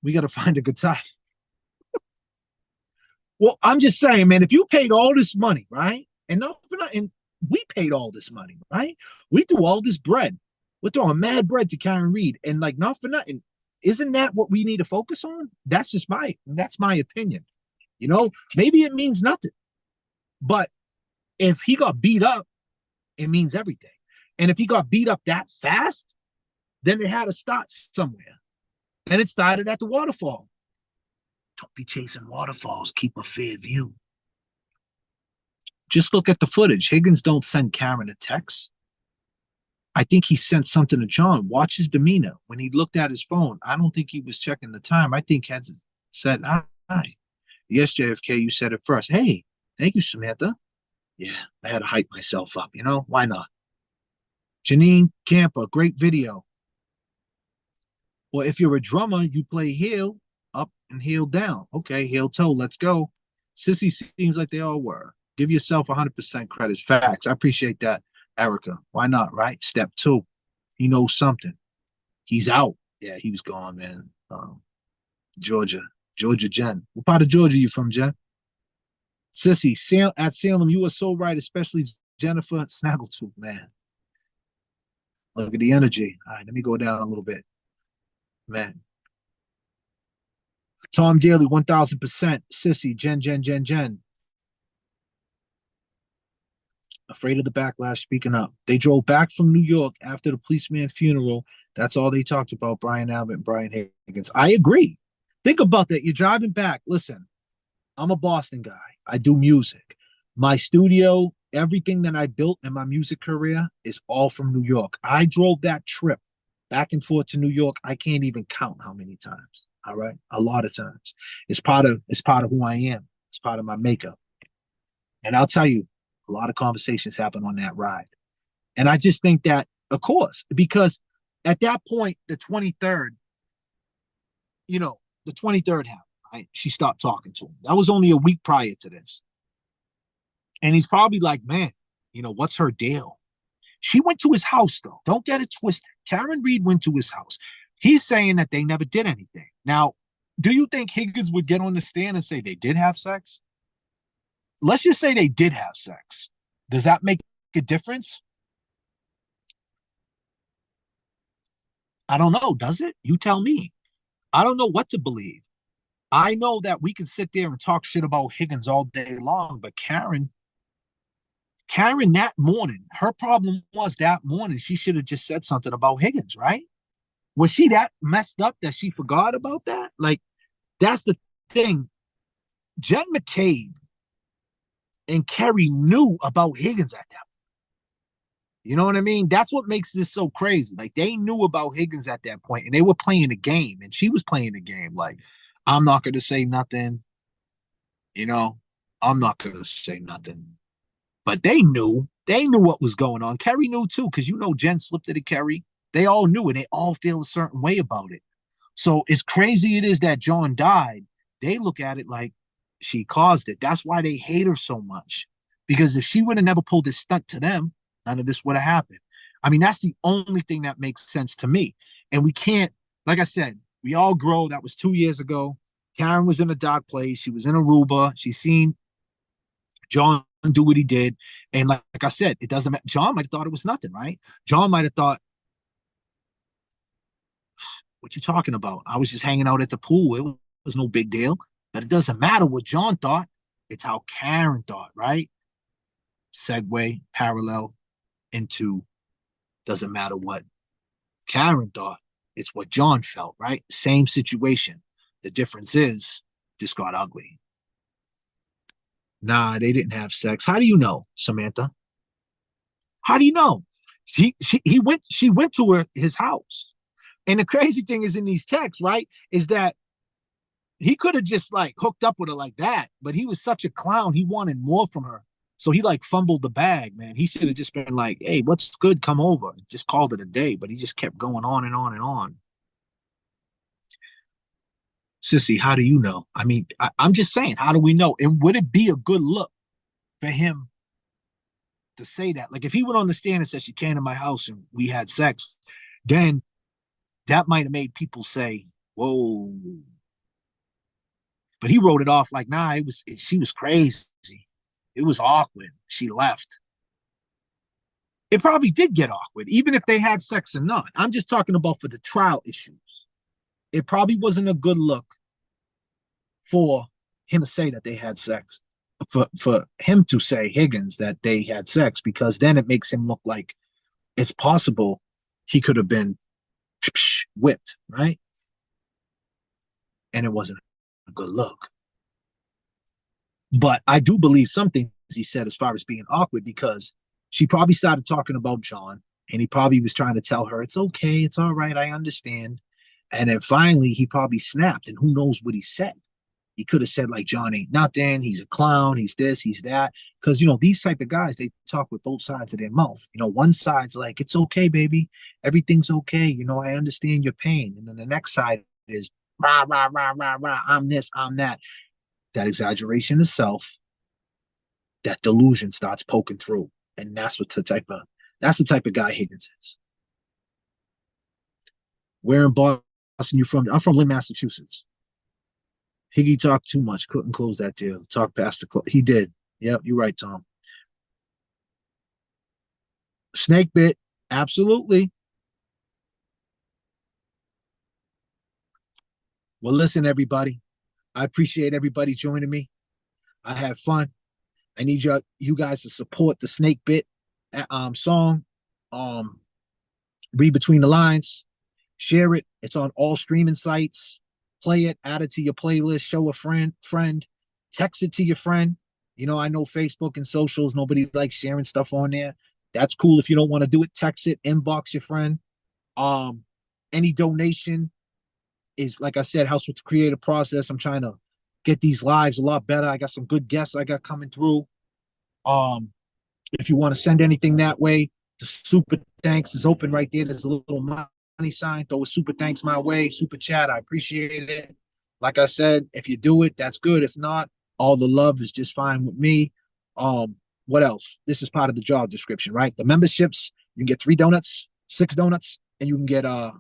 We got to find a guitar. Well, I'm just saying, man, if you paid all this money, right? And we paid all this money, right? We threw all this bread. We're throwing mad bread to Karen Reed. And like, not for nothing. Isn't that what we need to focus on? That's my opinion. You know, maybe it means nothing. But if he got beat up, it means everything. And if he got beat up that fast, then it had to start somewhere. And it started at the waterfall. Don't be chasing waterfalls. Keep a fair view. Just look at the footage. Higgins don't send Karen a text. I think he sent something to John. Watch his demeanor. When he looked at his phone, I don't think he was checking the time. I think he had said, hi. Yes, JFK, you said it first. Hey, thank you, Samantha. Yeah, I had to hype myself up, you know? Why not? Janine Camper, great video. Well, if you're a drummer, you play heel up and heel down. Okay, heel toe, let's go. Sissy seems like they all were. Give yourself 100% credit. Facts. I appreciate that, Erica. Why not, right? Step 2. He knows something. He's out. Yeah, he was gone, man. Georgia Jen. What part of Georgia you from, Jen? Sissy, at Salem, you are so right, especially Jennifer Snaggletooth, man. Look at the energy. All right, let me go down a little bit. Man. Tom Daly, 1000%. Sissy, Jen. Afraid of the backlash, speaking up. They drove back from New York after the policeman funeral. That's all they talked about, Brian Abbott and Brian Higgins. I agree. Think about that. You're driving back. Listen, I'm a Boston guy. I do music. My studio, everything that I built in my music career is all from New York. I drove that trip back and forth to New York. I can't even count how many times. All right. A lot of times. It's part of who I am. It's part of my makeup. And I'll tell you, a lot of conversations happen on that ride. And I just think that, of course, because at that point, the 23rd happened, right? She stopped talking to him. That was only a week prior to this. And he's probably like, man, what's her deal? She went to his house, though. Don't get it twisted. Karen Reed went to his house. He's saying that they never did anything. Now, do you think Higgins would get on the stand and say they did have sex? Let's just say they did have sex. Does that make a difference? I don't know. Does it? You tell me. I don't know what to believe. I know that we can sit there and talk shit about Higgins all day long, but Karen that morning, her problem was that morning she should have just said something about Higgins, right? Was she that messed up that she forgot about that? Like, that's the thing. Jen McCabe and Kerry knew about Higgins at that point. You know what I mean? That's what makes this so crazy. Like, they knew about Higgins at that point, and they were playing a game, and she was playing a game. Like, I'm not going to say nothing. I'm not going to say nothing. But they knew what was going on. Kerry knew too, because Jen slipped it to Kerry. They all knew it. They all feel a certain way about it. So as crazy it is that John died, they look at it like she caused it. That's why they hate her so much. Because if she would have never pulled this stunt to them, none of this would have happened. I mean, that's the only thing that makes sense to me. And we can't, like I said, we all grow. That was 2 years ago. Karen was in a dark place. She was in Aruba. She seen John do what he did. And like I said, it doesn't matter. John might have thought it was nothing, right? John might have thought, what you talking about? I was just hanging out at the pool. It was no big deal. But it doesn't matter what John thought. It's how Karen thought, right? Segue, parallel into doesn't matter what Karen thought. It's what John felt, right? Same situation. The difference is this got ugly. Nah, they didn't have sex. How do you know, Samantha? How do you know? She went to his house. And the crazy thing is in these texts, right, is that he could have just like hooked up with her like that, but he was such a clown. He wanted more from her. So he like fumbled the bag, man. He should have just been like, hey, what's good? Come over. Just called it a day, but he just kept going on and on and on. Sissy, how do you know? I mean, I'm just saying, how do we know? And would it be a good look for him to say that? Like if he went on the stand and said she came to my house and we had sex, then that might have made people say, whoa. But he wrote it off like, nah, she was crazy. It was awkward. She left. It probably did get awkward, even if they had sex or not. I'm just talking about for the trial issues. It probably wasn't a good look for him to say that they had sex, for him to say, Higgins, that they had sex, because then it makes him look like it's possible he could have been whipped, right? And it wasn't a good look. But I do believe some things he said as far as being awkward, because she probably started talking about John, and he probably was trying to tell her, it's okay, it's all right, I understand. And then finally, he probably snapped, and who knows what he said. He could have said, like, John ain't nothing, he's a clown, he's this, he's that. Because, you know, these type of guys, they talk with both sides of their mouth. You know, one side's like, it's okay, baby, everything's okay, you know, I understand your pain. And then the next side is, rah, rah, rah, rah, rah, I'm this, I'm that. That exaggeration of self, that delusion starts poking through. And that's the type of guy Higgins is. Where in Boston you from? I'm from Lynn, Massachusetts. Higgy talked too much, couldn't close that deal. Talk past the he did. Yep, you're right, Tom. Snake bit, absolutely. Well, listen, everybody. I appreciate everybody joining me. I had fun. I need you guys to support the Snake Bit song. Read between the lines. Share it. It's on all streaming sites. Play it. Add it to your playlist. Show a friend. Text it to your friend. You know, I know Facebook and socials, nobody likes sharing stuff on there. That's cool. If you don't want to do it, text it. Inbox your friend. Any donation is, like I said, helps with the creative process. I'm trying to get these lives a lot better. I got some good guests I got coming through. If you want to send anything that way, the super thanks is open right there. There's a little money sign. Throw a super thanks my way. Super chat. I appreciate it. Like I said, if you do it, that's good. If not, all the love is just fine with me. What else? This is part of the job description, right? The memberships, you can get 3 donuts, 6 donuts, and you can get a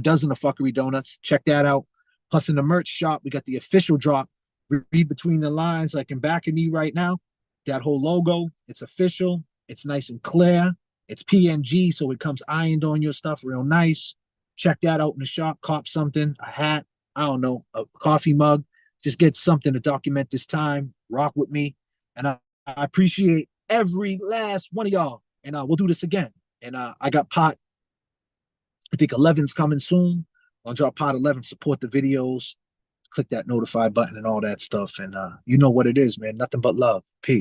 dozen of fuckery donuts. Check that out. Plus in the merch shop, we got the official drop. Read between the lines, like in back of me right now. That whole logo, it's official. It's nice and clear. It's PNG, so it comes ironed on your stuff real nice. Check that out in the shop. Cop something, a hat, I don't know, a coffee mug. Just get something to document this time. Rock with me. And I appreciate every last one of y'all. And we'll do this again. And I got pot, I think 11's coming soon. I'll drop pot 11, support the videos. Click that notify button and all that stuff. And you know what it is, man. Nothing but love. Peace.